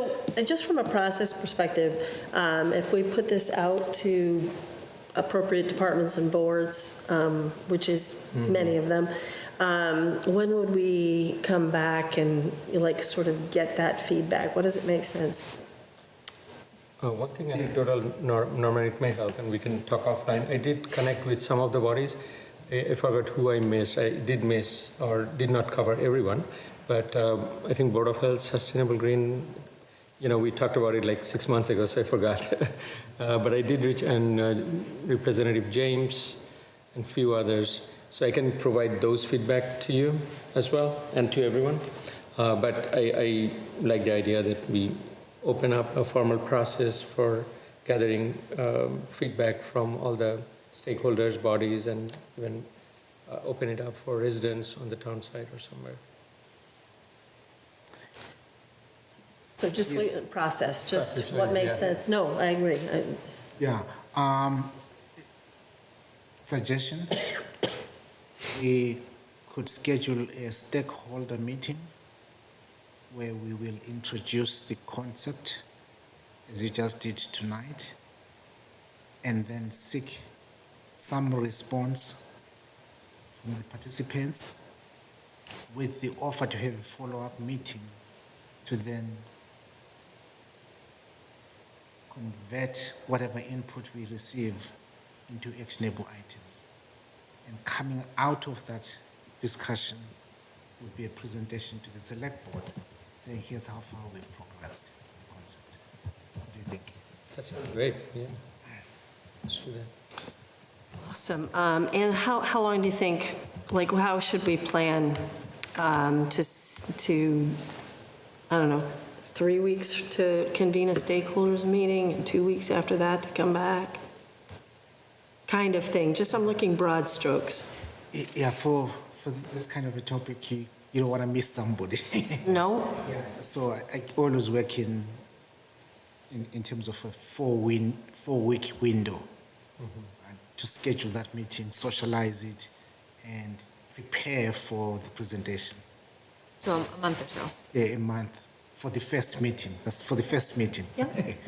just from a process perspective, if we put this out to appropriate departments and boards, which is many of them, when would we come back and sort of get that feedback? What does it make sense? One thing anecdotal, Norman, it may help, and we can talk offline. I did connect with some of the bodies. I forgot who I missed. I did miss or did not cover everyone, but I think Board of Health, Sustainable Green, we talked about it like 6 months ago, so I forgot. But I did reach and Representative James and few others, so I can provide those feedback to you as well and to everyone. But I like the idea that we open up a formal process for gathering feedback from all the stakeholders, bodies, and even open it up for residents on the town side or somewhere. So just process, just Process-wise, what makes yeah. sense. No, I agree. Yeah. Suggestion, we could schedule a stakeholder meeting where we will introduce the concept, as you just did tonight, and then seek some response from the participants with the offer to have a follow-up meeting to then convert whatever input we receive into actionable items. And coming out of that discussion would be a presentation to the select board saying, here's how far we've progressed the concept. What do you think? That sounds great, yeah. Let's do that. Awesome. And how long do you think, how should we plan to, I don't know, 3 weeks to convene a stakeholders meeting and 2 weeks after that to come back? Kind of thing. Just I'm looking broad strokes. Yeah, for this kind of a topic, you don't want to miss somebody. No? Yeah, so I always work in terms of a 4-week window to schedule that meeting, socialize it, and prepare for the presentation. So a month or so. Yeah, a month for the first meeting. That's for the first meeting.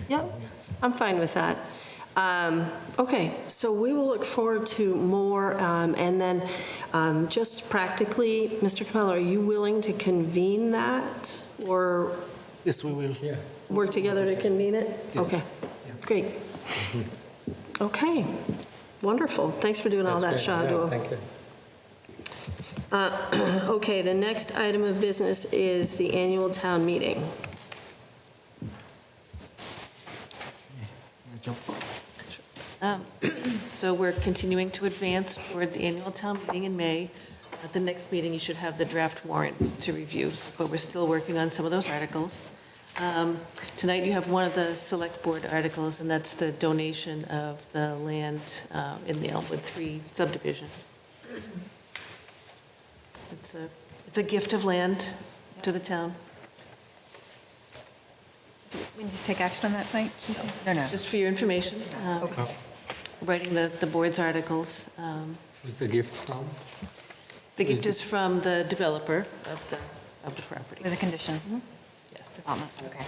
Yeah, I'm fine with that. Okay, so we will look forward to more, and then just practically, Mr. Camello, are you willing to convene that, or Yes, we will. Yeah. work together to convene it? Yes. Okay, great. Okay, wonderful. Thanks for doing all that, That's great. Shadul. Yeah, thank you. Okay, the next item of business is the annual town meeting. So we're continuing to advance toward the annual town meeting in May. At the next meeting, you should have the draft warrant to review, but we're still working on some of those articles. Tonight, you have one of the select board articles, and that's the donation of the land in the Elmwood 3 subdivision. It's a gift of land to the town. We need to take action on that tonight, did you say? No. Just for your information. Okay. writing the board's articles. Who's the gift from? The gift is from the developer of the property. As a condition? Yes. Development, okay.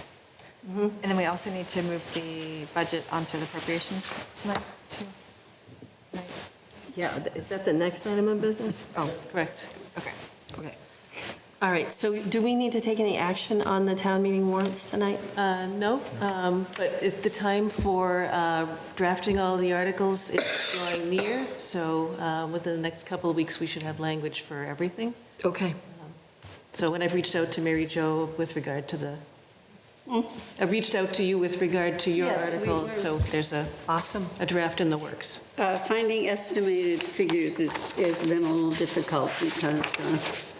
And then we also need to move the budget onto the appropriations tonight, too? Right. Yeah, is that the next item of business? Oh, correct. Okay. Okay. All right, so do we need to take any action on the town meeting warrants tonight? No, but the time for drafting all the articles is drawing near, so within the next couple of weeks, we should have language for everything. Okay. So when I've reached out to Mary Jo with regard to I've reached out to you with regard to your Yes, we article, were- so there's a draft in the works. Finding estimated figures has been a little difficult because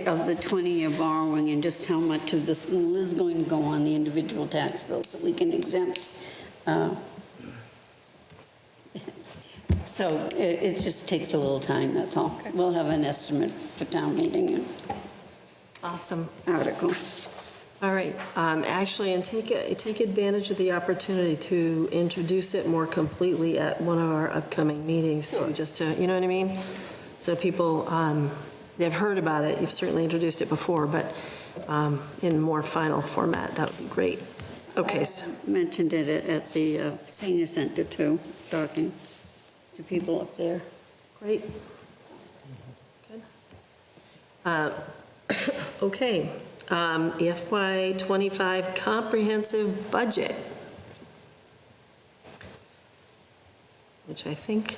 of the 20-year borrowing and just how much of the school is going to go on the individual tax bill so we can exempt. So it just takes a little time, that's all. We'll have an estimate for town meeting and Awesome. article. All right, actually, and take advantage of the opportunity to introduce it more completely at one of our upcoming meetings, too, just to, you know what I mean? So people, they've heard about it, you've certainly introduced it before, but in more final format, that would be great. Okay. I mentioned it at the senior center, too, talking to people up there. Great. Good. Okay, FY '25 comprehensive budget, which I think,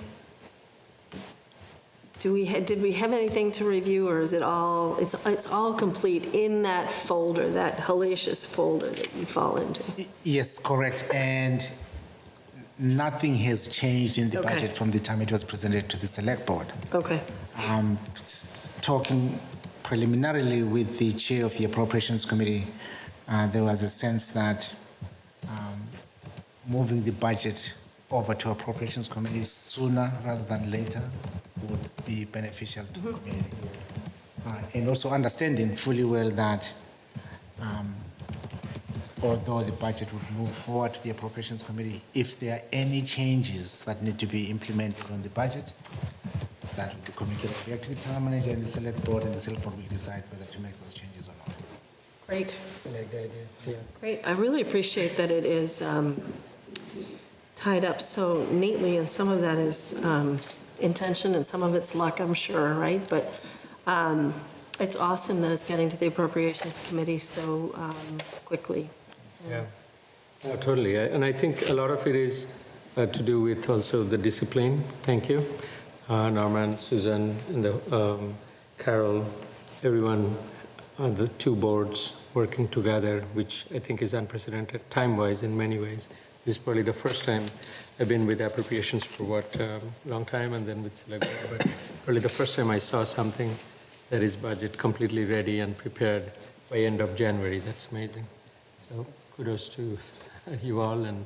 did we have anything to review, or is it all, it's all complete in that folder, that hellacious folder that you fall into? Yes, correct. And nothing has changed in the Okay. budget from the time it was presented to the select board. Okay. Talking preliminarily with the chair of the appropriations committee, there was a sense that moving the budget over to appropriations committee sooner rather than later would be beneficial to the community. And also understanding fully well that although the budget would move forward to the appropriations committee, if there are any changes that need to be implemented on the budget, that will be communicated back to the town manager and the select board, and the select board will decide whether to make those changes or not. Great. I like the idea, yeah. Great. I really appreciate that it is tied up so neatly, and some of that is intention and some of it's luck, I'm sure, right? But it's awesome that it's getting to the Appropriations Committee so quickly. Yeah, no, totally. And I think a lot of it is to do with also the discipline. Thank you. Norman, Susan, and Carol, everyone on the two boards working together, which I think is unprecedented time-wise in many ways. This is probably the first time I've been with appropriations for long time, and then with select board, but probably the first time I saw something that is budget completely ready and prepared by end of January. That's amazing. So kudos to you all and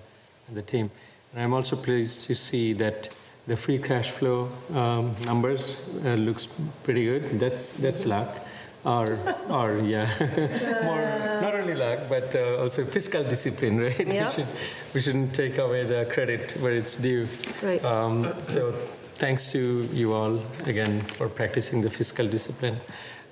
the team. And I'm also pleased to see that the free cash flow numbers looks pretty good. That's luck, or yeah, more not only luck but also fiscal discipline, right? Yep. We shouldn't take away the credit where it's due. Right. So thanks to you all again for practicing the fiscal discipline.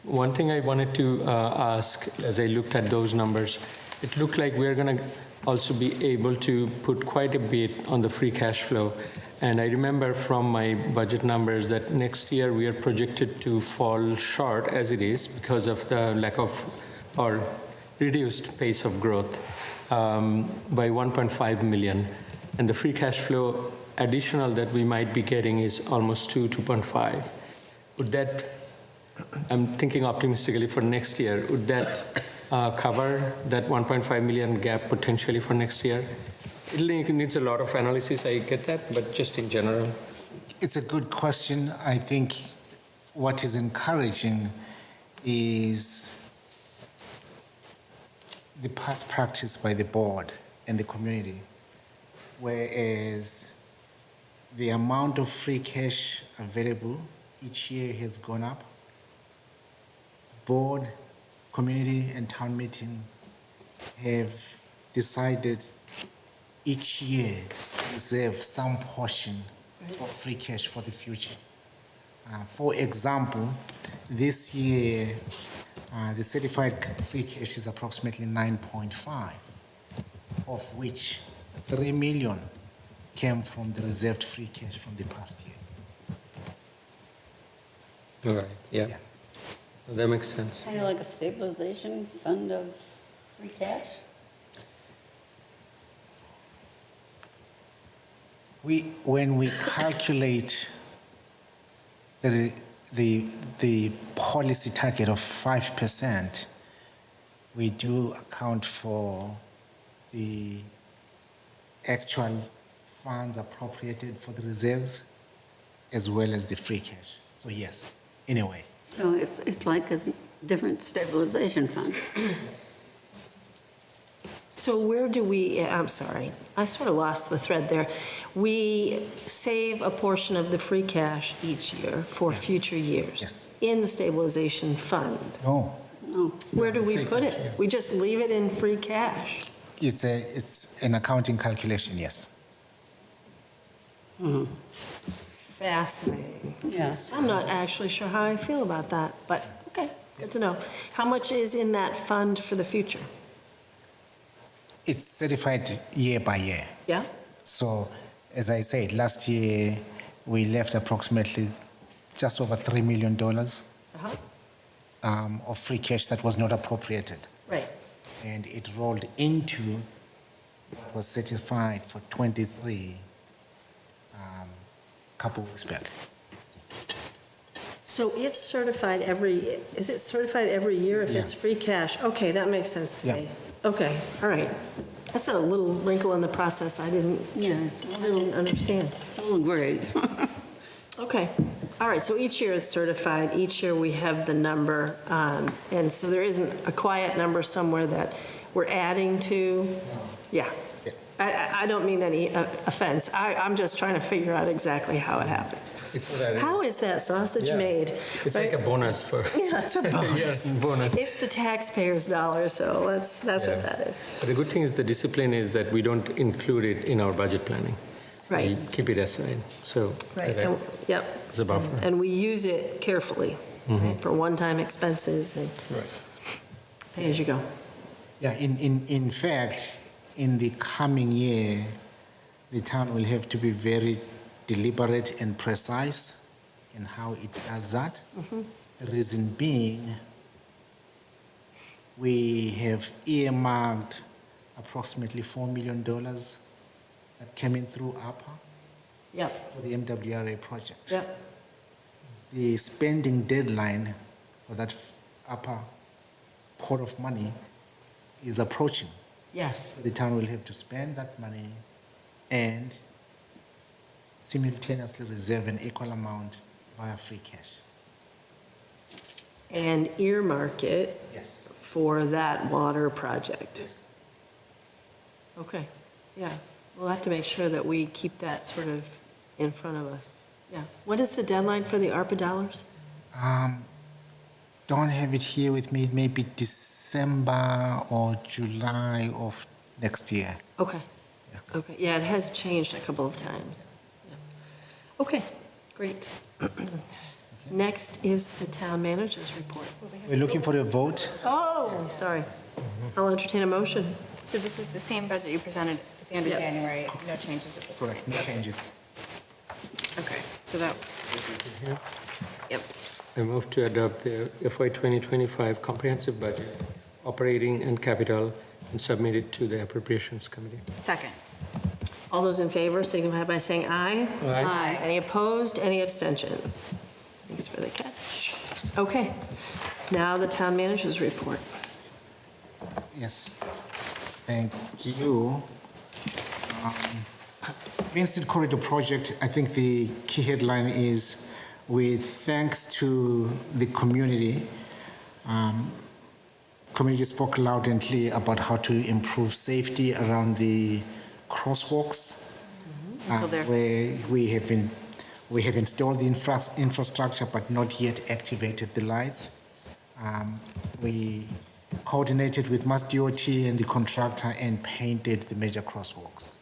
One thing I wanted to ask, as I looked at those numbers, it looked like we're going to also be able to put quite a bit on the free cash flow. And I remember from my budget numbers that next year we are projected to fall short as it is because of the lack of or reduced pace of growth by 1.5 million. And the free cash flow additional that we might be getting is almost 2.5. Would that, I'm thinking optimistically for next year, would that cover that 1.5 million gap potentially for next year? It needs a lot of analysis, I get that, but just in general. It's a good question. I think what is encouraging is the past practice by the board and the community, whereas the amount of free cash available each year has gone up. Board, community, and town meeting have decided each year reserve some portion of free cash for the future. For example, this year, the certified free cash is approximately 9.5, of which 3 million came from the reserved free cash from the past year. All right, yeah. That makes sense. Kind of like a stabilization fund of free cash? When we calculate the policy target of 5%, we do account for the actual funds appropriated for the reserves as well as the free cash. So yes, in a way. So it's like a different stabilization fund. So where do we, I'm sorry, I sort of lost the thread there. We save a portion of the free cash each year for future years in the stabilization fund. No. No. Where do we put it? We just leave it in free cash. It's an accounting calculation, yes. Fascinating. Yes. I'm not actually sure how I feel about that, but okay, good to know. How much is in that fund for the future? It's certified year by year. Yeah? So, as I said, last year we left approximately just over $3 million of free cash that was not appropriated. Right. And it rolled into what was certified for 23 couple weeks back. So it's certified is it certified every year if it's free cash? Okay, that makes sense to me. Okay, all right. That's a little wrinkle in the process I didn't understand. Oh, great. Okay, all right, so each year it's certified, each year we have the number, and so there isn't a quiet number somewhere that we're adding to? Yeah. I don't mean any offense. I'm just trying to figure out exactly how it happens. How is that sausage made? It's like a bonus for. Yeah, it's a bonus. Yes, bonus. It's the taxpayers' dollars, so that's what that is. But the good thing is the discipline is that we don't include it in our budget planning. Right. We keep it aside, so. Right, that yep. It's a buffer. And we use it carefully, right, for one-time expenses and pay as you go. Yeah, in fact, in the coming year, the town will have to be very deliberate and precise in how it does that. The reason being, we have earmarked approximately $4 million that came in through APA for the MWRA project. Yep. The spending deadline for that APA pot of money is approaching. Yes. The town will have to spend that money and simultaneously reserve an equal amount via free cash. And earmark it Yes. for that water project. Yes. Okay, yeah. We'll have to make sure that we keep that sort of in front of us. Yeah. What is the deadline for the ARPA dollars? Don't have it here with me. It may be December or July of next year. Okay. Okay, yeah, it has changed a couple of times. Yeah. Okay, great. Next is the town manager's report. We're looking for a vote. Oh, sorry. I'll entertain a motion. So this is the same budget you presented at the end of January, no changes at this point? Correct, no changes. Okay, so that, yep. I move to adopt the FY 2025 comprehensive budget, operating and capital, and submit it to the appropriations committee. Second. All those in favor signify by saying aye. Aye. Any opposed, any abstentions? Thanks for the catch. Okay, now the town manager's report. Yes, thank you. Main Street Corridor Project, I think the key headline is, with thanks to the community, community spoke loud and clear about how to improve safety around the crosswalks, where we have installed the infrastructure but not yet activated the lights. We coordinated with Mass DOT and the contractor and painted the major crosswalks.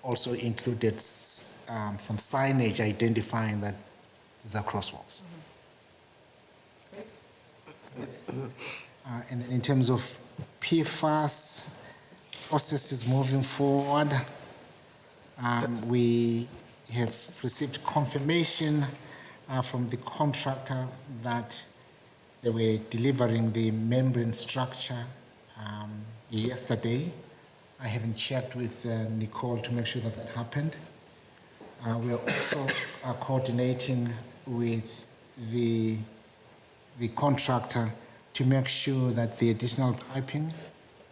also included some signage identifying that these are crosswalks. And in terms of PFAS, process is moving forward. We have received confirmation from the contractor that they were delivering the membrane structure yesterday. I haven't checked with Nicole to make sure that that happened. We are also coordinating with the contractor to make sure that the additional piping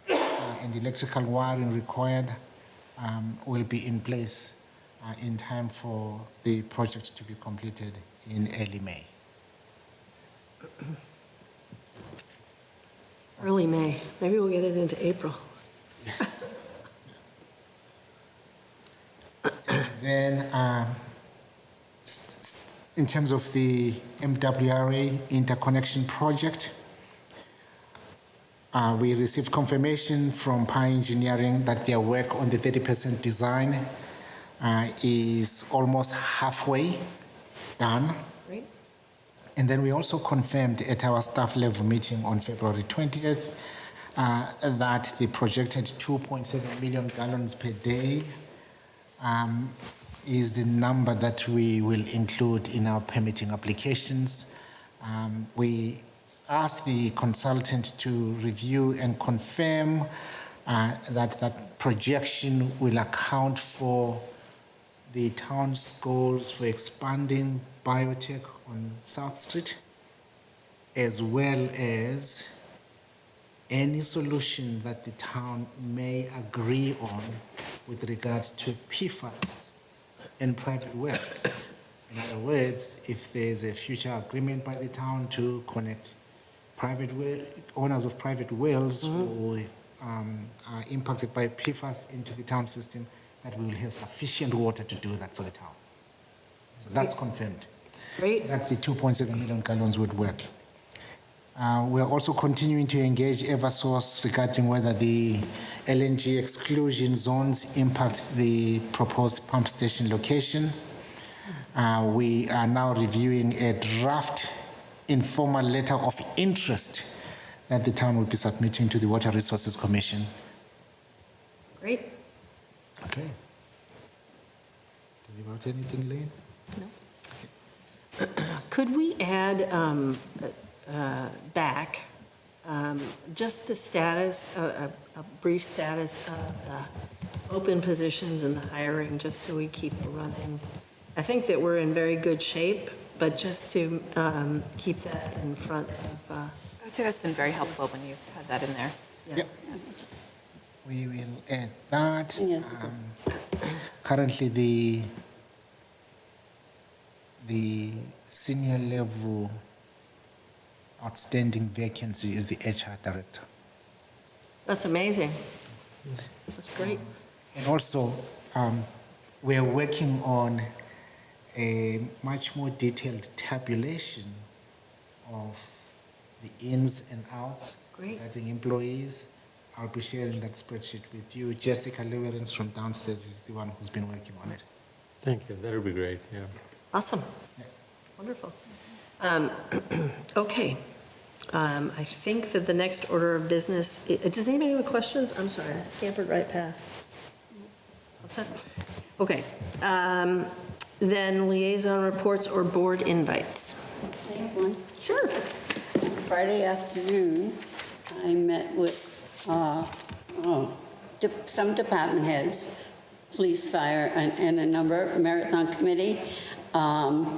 and electrical wiring required will be in place in time for the project to be completed in early May. Early May. Maybe we'll get it into April. Yes. Then, in terms of the MWRA interconnection project, we received confirmation from Pi Engineering that their work on the 30% design is almost halfway done. Great. And then we also confirmed at our staff level meeting on February 20th that the projected 2.7 million gallons per day is the number that we will include in our permitting applications. We asked the consultant to review and confirm that projection will account for the town's goals for expanding biotech on South Street, as well as any solution that the town may agree on with regard to PFAS and private wells. In other words, if there's a future agreement by the town to connect owners of private wells who are impacted by PFAS into the town system, that we will have sufficient water to do that for the town. So that's confirmed. Great. That the 2.7 million gallons would work. We are also continuing to engage Eversource regarding whether the LNG exclusion zones impact the proposed pump station location. We are now reviewing a draft informal letter of interest that the town will be submitting to the Water Resources Commission. Great. Okay. Did you got anything, Lane? No. Could we add back just the status, a brief status of the open positions and the hiring, just so we keep running? I think that we're in very good shape, but just to keep that in front of... I would say that's been very helpful when you've had that in there. Yeah. Yep. We will add that. Currently, the senior level outstanding vacancy is the HR director. That's amazing. That's great. And also, we're working on a much more detailed tabulation of the ins and outs regarding employees. I'll be sharing that spreadsheet with you. Jessica Lewerens from downstairs is the one who's been working on it. Thank you. That would be great. Yeah. Awesome. Wonderful. Okay. I think that the next order of business, does anybody have questions? I'm sorry, I scampered right past. All set? Okay. Then liaison reports or board invites. I have one. Sure. Friday afternoon, I met with some department heads, police, fire, and a number, Marathon Committee, VAA,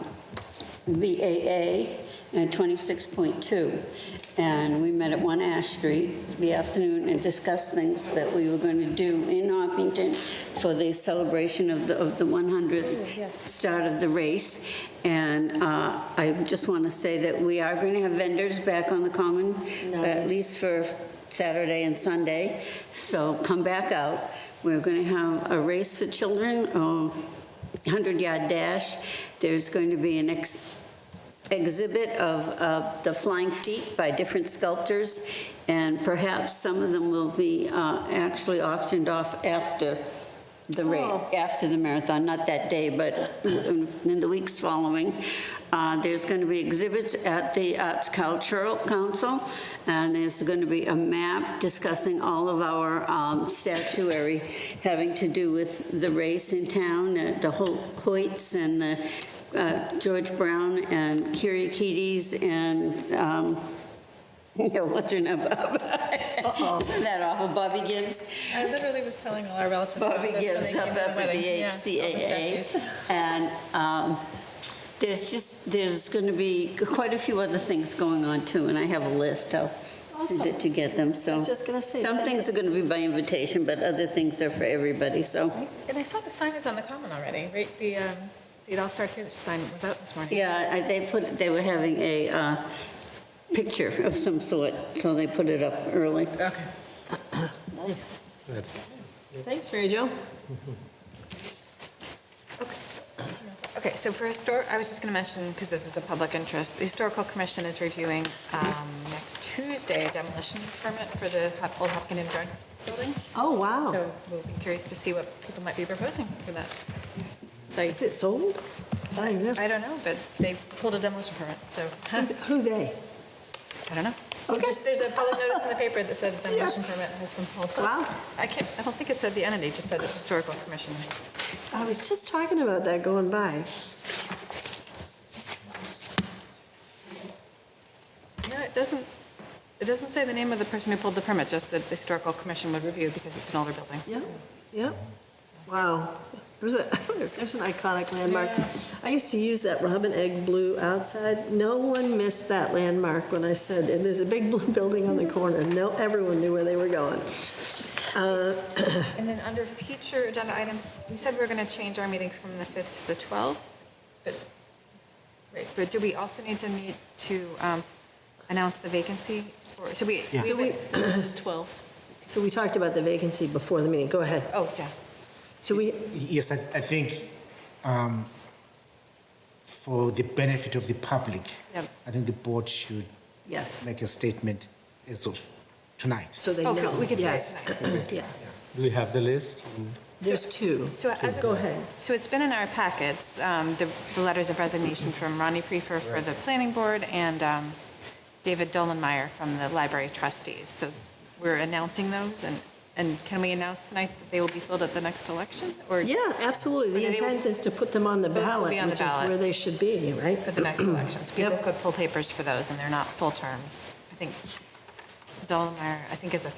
and 26.2. And we met at 1 Ash Street the afternoon and discussed things that we were going to do in Hopkinton for the celebration of the 100th start of the race. And I just want to say that we are going to have vendors back on the common, at least for Saturday and Sunday. So come back out. We're going to have a race for children, 100-yard dash. There's going to be an exhibit of the flying feet by different sculptors, and perhaps some of them will be actually auctioned off after after the marathon, not that day, but in the weeks following. There's going to be exhibits at the Arts Cultural Council, and there's going to be a map discussing all of our statuary having to do with the race in town, the Hoyts and the George Brown and Kyriakides and what's her name? Isn't that awful? Bobby Gibbs. I literally was telling all our relatives about Bobby this when Gibbs they up came to the at the wedding. Yeah, all the HCAA. statues. And there's going to be quite a few other things going on too, and I have a list. I'll see that you get them, so. I was just gonna say, some send things it. are going to be by invitation, but other things are for everybody, so. And I saw the sign is on the common already, right? The It All Start Here sign was out this morning. Yeah, they were having a picture of some sort, so they put it up early. Okay. Nice. Thanks, Mary Jo. Okay, so for I was just going to mention, because this is a public interest, the Historical Commission is reviewing next Tuesday a demolition permit for the old Hopkins Drug Building. Oh, wow. So we'll be curious to see what people might be proposing for that site. Is it sold? I don't know. I don't know, but they pulled a demolition permit, so. Who they? I don't know. There's a public notice in the paper that said demolition permit has been pulled. Wow. I don't think it said the entity, it just said the Historical Commission. I was just talking about that going by. No, it doesn't say the name of the person who pulled the permit, just that the Historical Commission would review because it's an older building. Yeah, yeah. Wow. There's an iconic landmark. I used to use that robin egg blue outside. No one missed that landmark when I said, and there's a big blue building on the corner. No, everyone knew where they were going. And then under future agenda items, we said we were going to change our meeting from the 5th to the 12th. But do we also need to meet to announce the vacancy? So we 12. So we talked about the vacancy before the meeting. Go ahead. Oh, yeah. So we. Yes, I think for the benefit of the public, Yep. I think the board should make a statement as of tonight. So they know. We could say Yes. it tonight. Exactly. Yeah. Do we have the list? There's two. Go ahead. So it's been in our packets, the letters of resignation from Ronnie Prefer for the planning board and David Dolenmeyer from the library trustees. So we're announcing those, and can we announce tonight that they will be filled at the next election? Or Yeah, absolutely. The intent is to put them on the Both will ballot, be on the which is ballot. where they should be, right? for the next election. So people could pull papers for those, and they're not full terms. I think Dolenmeyer, I think is a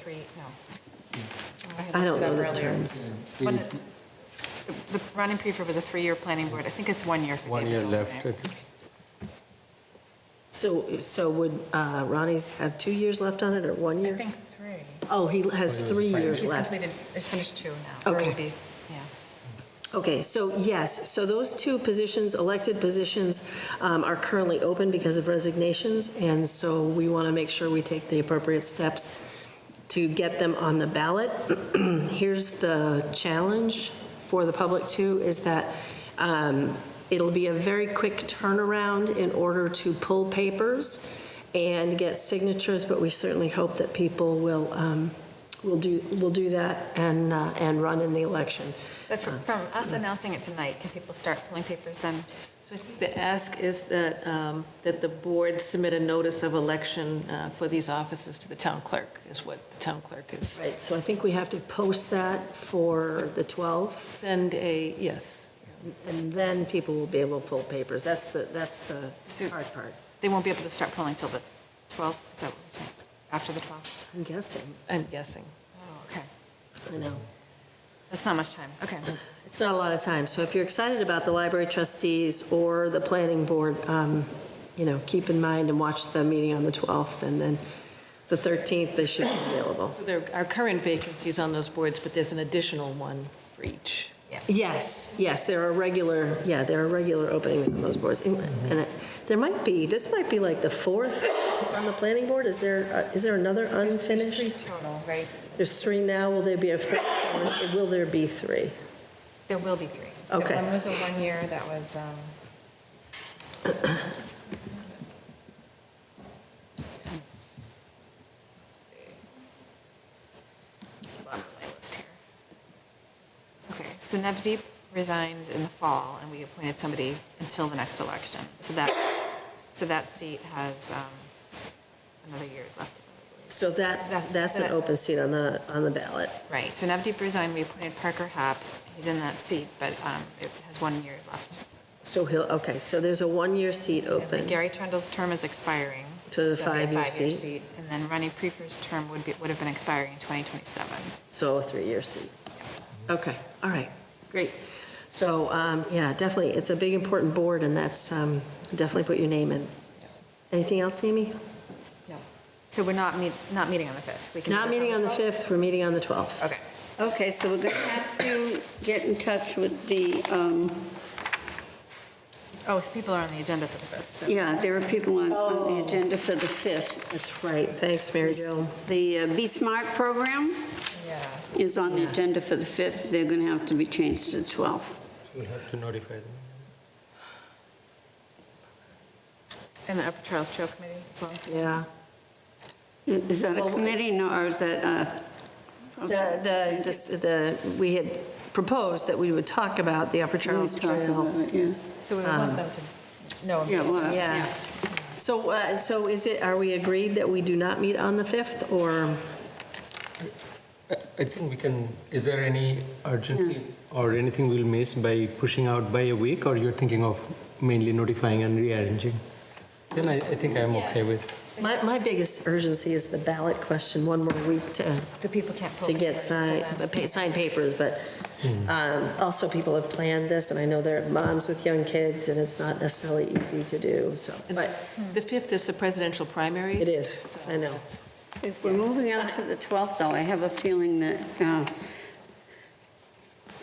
I don't looked it know up the earlier. terms. The Ronnie Prefer was a 3-year planning board. I think it's 1 year for 1 year David left. Dolenmeyer. So would Ronnie's have 2 years left on it or 1 year? I think 3. Oh, he has 3 years He's left. he's finished 2 now. Or Okay. would be- yeah. Okay, so yes, so those two positions, elected positions, are currently open because of resignations, and so we want to make sure we take the appropriate steps to get them on the ballot. Here's the challenge for the public too, is that it'll be a very quick turnaround in order to pull papers and get signatures, but we certainly hope that people will do that and run in the election. But from us announcing it tonight, can people start pulling papers then? So I think the ask is that, that the board submit a notice of election for these offices to the town clerk, is what the town clerk is. Right, so I think we have to post that for the 12th. Send a, yes. And then people will be able to pull papers. That's the hard part. They won't be able to start pulling till the 12th, is that what you're saying? After the 12th? I'm guessing. I'm guessing. Oh, okay. I know. That's not much time. Okay. It's not a lot of time. So if you're excited about the library trustees or the planning board, keep in mind and watch the meeting on the 12th, and then the 13th, they should be available. So there are current vacancies on those boards, but there's an additional one for each. Yes, there are regular openings on those boards. And this might be like the 4th on the planning board. Is there another unfinished? There's 3 total, right? There's 3 now. Will there be a 4th? Or will there be 3? There will be 3. Okay. One was a 1 year, that was, bottom of my list here. Okay, so Navdeep resigned in the fall, and we appointed somebody until the next election. So that seat has another year left. So that's an open seat on the ballot. Right, so Navdeep resigned, we appointed Parker Happ. He's in that seat, but it has 1 year left. So so there's a 1-year seat And then open. Gary Trundle's term is expiring. To the so it'll be a 5-year five-year seat. And then Ronnie Prefer's term would have been expiring in 2027. So a 3-year seat. Okay, all right, great. So, yeah, definitely, it's a big, important board, and that's, definitely put your name in. Anything else, Amy? No. So we're not meeting on the 5th? We can do Not this meeting on the 5th, we're meeting on the 12th. Okay. Okay, so we're going to have to get in touch with the, Oh, so people are on the agenda for the 5th. So. yeah, there are people on the agenda for the 5th. That's right, thanks, Mary Jo. The Be Smart program is on the agenda for the 5th. They're going to have to be changed to the 12th. We'll have to notify them. And the Upper Charles Trail Committee as well? Yeah. Is that a committee, no, or is that We had proposed that we would talk about the Upper Charles Trail. So we would want them to know. Yeah. So are we agreed that we do not meet on the 5th, or? I think we can, is there any urgency or anything we'll miss by pushing out by a week, or you're thinking of mainly notifying and rearranging? Then I think I'm okay with. My biggest urgency is the ballot question, one more week to. The people can't pull To get papers to them. signed papers, but also people have planned this, and I know there are moms with young kids, and it's not necessarily easy to do, so. But The 5th is the presidential primary? it is, I know. If we're moving on to the 12th, though, I have a feeling that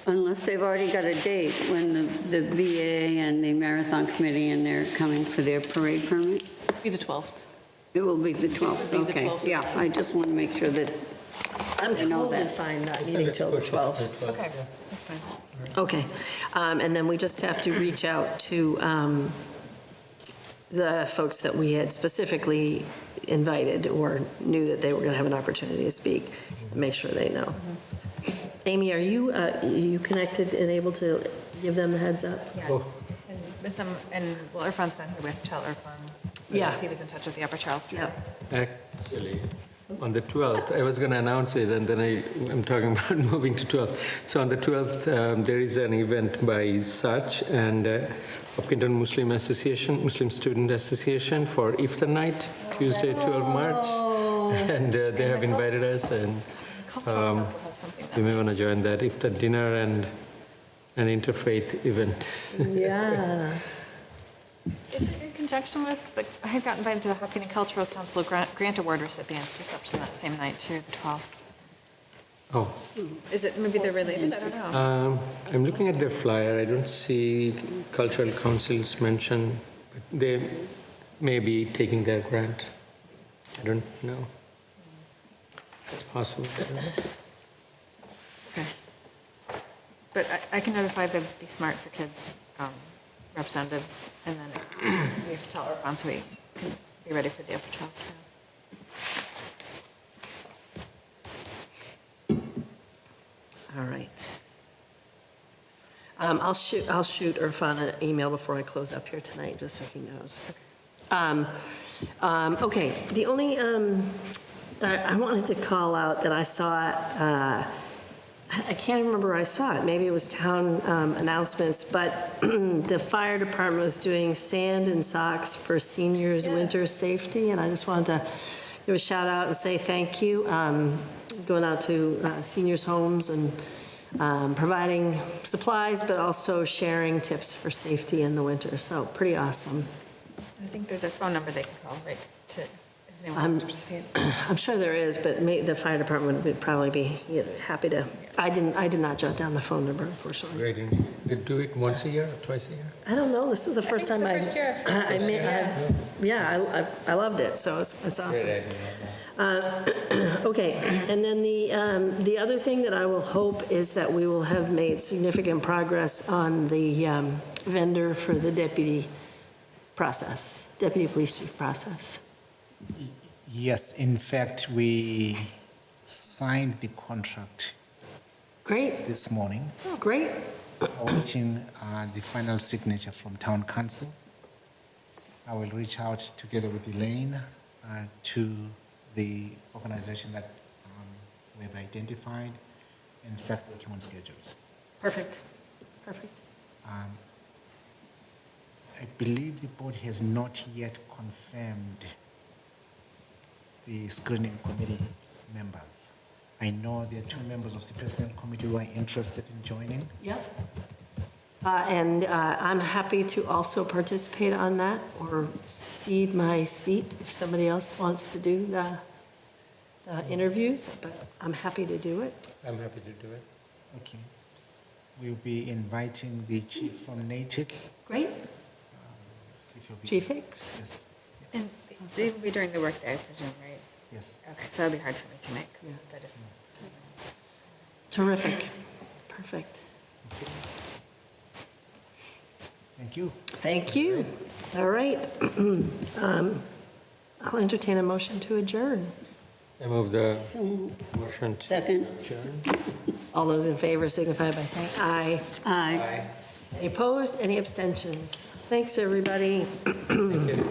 unless they've already got a date when the VA and the Marathon Committee and they're coming for their parade permit. Be the 12th. It will be the 12th, It'll be the okay. 12th. Yeah, I just want to make sure that I'm I know totally that. fine not meeting till the 12th. Okay, that's fine. Okay, and then we just have to reach out to the folks that we had specifically invited or knew that they were going to have an opportunity to speak, make sure they know. Amy, are you connected and able to give them the heads up? Yes. And well, Irfan's not here with tell Irfan. Yeah. He was in touch with the Upper Charles Trail. Actually, on the 12th, I was going to announce it, and then I'm talking about moving to 12th. So on the 12th, there is an event by Such and Hopkinton Muslim Student Association for Iftar night, Tuesday, 12 March. And they have invited us, and Cultural Council has something we may want to join that Iftar dinner and an interfaith event. Yeah. Is it in conjunction with, I had gotten invited to the Hopkinton Cultural Council Grant Award recipients reception that same night too, the 12th. Oh. Is it, maybe they're related, I don't know. I'm looking at their flyer. I don't see cultural councils mentioned, but they may be taking their grant. I don't know. It's possible. Okay. But I can notify the Be Smart for Kids representatives, and then we have to tell Irfan so we can be ready for the Upper Charles Trail. All right. I'll shoot Irfan an email before I close up here tonight, just so he knows. Okay, the only, I wanted to call out that I saw, I can't remember where I saw it, maybe it was town announcements, but the fire department was doing sand and socks for seniors' winter safety, and I just wanted to give a shout out and say thank you, going out to seniors' homes and providing supplies, but also sharing tips for safety in the winter, so pretty awesome. I think there's a phone number they can call, right, if anyone wants to participate. I'm sure there is, but the fire department would probably be happy to. I did not jot down the phone number, unfortunately. Great. They do it once a year or twice a year? I don't know. This is the first time it's the first year. I loved it, so it's awesome. Okay, and then the other thing that I will hope is that we will have made significant progress on the vendor for the deputy police chief process. Yes, in fact, we signed the contract Great. this morning, Oh, great. awaiting the final signature from Town Council. I will reach out together with Elaine to the organization that we've identified and start working on schedules. Perfect. Perfect. I believe the board has not yet confirmed the screening committee members. I know there are 2 members of the personnel committee who are interested in joining. Yep. And I'm happy to also participate on that or cede my seat if somebody else wants to do the interviews, but I'm happy to do it. I'm happy to do it. Okay. We'll be inviting the chief from NATIC. Great. If you'll be- Chief Hicks? Yes. And they will be during the workday, I presume, right? Yes. Okay, so that'll be hard for me to make. Yeah. But if, Terrific. Perfect. Thank you. Thank you. All right. I'll entertain a motion to adjourn. I move the So, motion to second. adjourn. All those in favor signify by saying aye. Aye. Any opposed? Any abstentions? Thanks, everybody. Thank you.